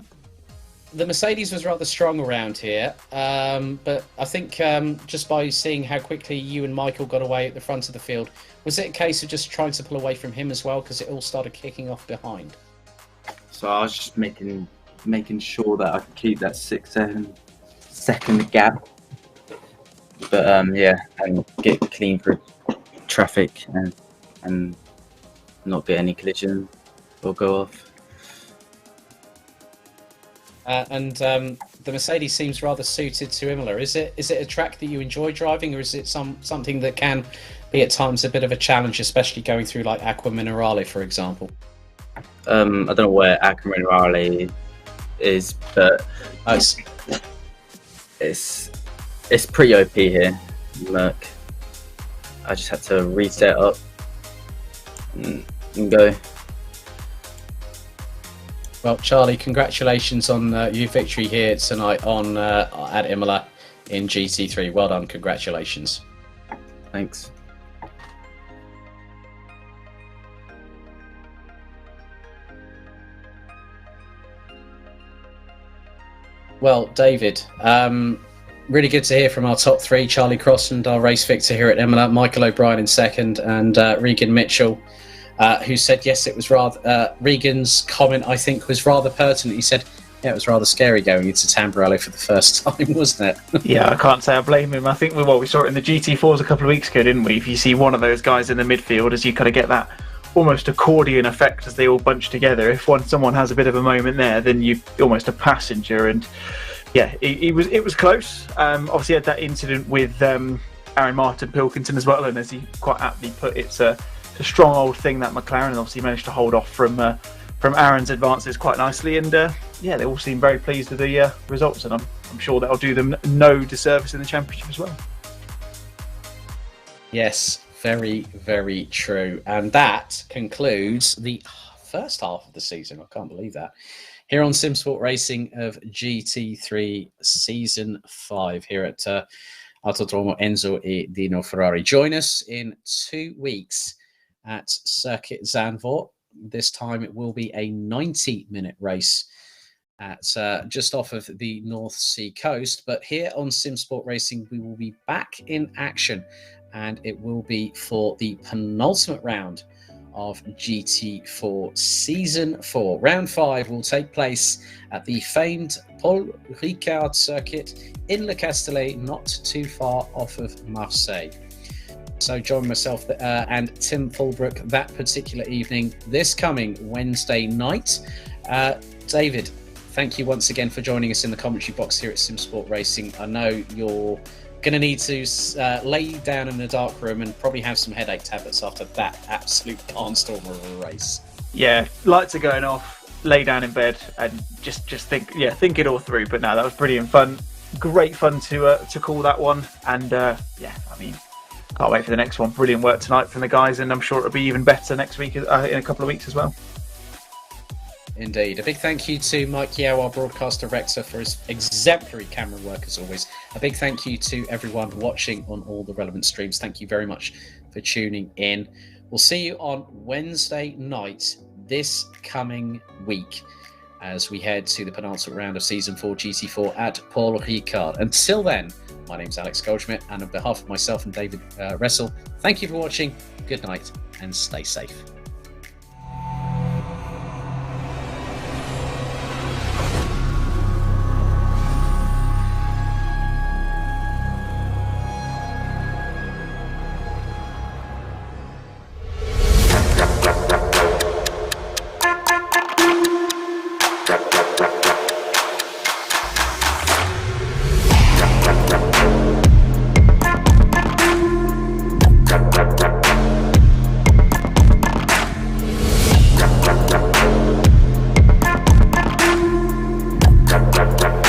the Mercedes was rather strong around here, but I think just by seeing how quickly you and Michael got away at the front of the field, was it a case of just trying to pull away from him as well, because it all started kicking off behind? So I was just making sure that I could keep that 6 second gap, but and get clean through traffic and not get any collision or go off. The Mercedes seems rather suited to Imola. Is it a track that you enjoy driving, or is it something that can be at times a bit of a challenge, especially going through like Acqua Minerale, for example? I don't know where Acqua Minerale is, but it's pretty OP here, Merc. I just had to reset up and go. Well, Charlie, congratulations on your victory here tonight at Imola in GT3. Well done, congratulations. Thanks. Well, David, really good to hear from our top three: Charlie Crossland, our race victor here at Imola, Michael O'Brien in second, and Regan Mitchell, who said yes, it was rather Regan's comment, I think, was rather pertinent. He said, yeah, it was rather scary going into Tamburello for the first time, wasn't it? Yeah, I can't say I blame him. I think we saw it in the GT4s a couple of weeks ago, didn't we? If you see one of those guys in the midfield, as you kind of get that almost accordion effect as they all bunch together. If someone has a bit of a moment there, then you're almost a passenger. And yeah, it was close. Obviously had that incident with Aaron Martin Pilkington as well, and as he quite aptly put, it's a strong old thing that McLaren obviously managed to hold off from Aaron's advances quite nicely. And yeah, they all seem very pleased with the results, and I'm sure that'll do them no disservice in the championship as well. Yes, very, very true. And that concludes the first half of the season. I can't believe that. Here on Simsport Racing of GT3 Season 5 here at Autodromo Enzo e Dino Ferrari. Join us in 2 weeks at Circuit Zandvoort. This time it will be a 90-minute race at just off of the North Sea coast. But here on Simsport Racing, we will be back in action, and it will be for the penultimate round of GT4 Season 4. Round 5 will take place at the famed Paul Ricard circuit in Le Castellet, not too far off of Marseille. So join myself and Tim Fulbrook that particular evening, this coming Wednesday night. David, thank you once again for joining us in the commentary box here at Simsport Racing. I know you're going to need to lay down in a dark room and probably have some headache tablets after that absolute barnstorm of a race. Yeah, lights are going off, lay down in bed and just think it all through. But no, that was brilliant fun. Great fun to call that one. And yeah, I mean, can't wait for the next one. Brilliant work tonight from the guys, and I'm sure it'll be even better next week in a couple of weeks as well. Indeed. A big thank you to Mike Yeo, our broadcast director, for his exemplary camera work as always. A big thank you to everyone watching on all the relevant streams. Thank you very much for tuning in. We'll see you on Wednesday night this coming week as we head to the penultimate round of Season 4 GT4 at Paul Ricard. Until then, my name's Alex Goldschmidt, and on behalf of myself and David Ressel, thank you for watching, good night, and stay safe. Bye.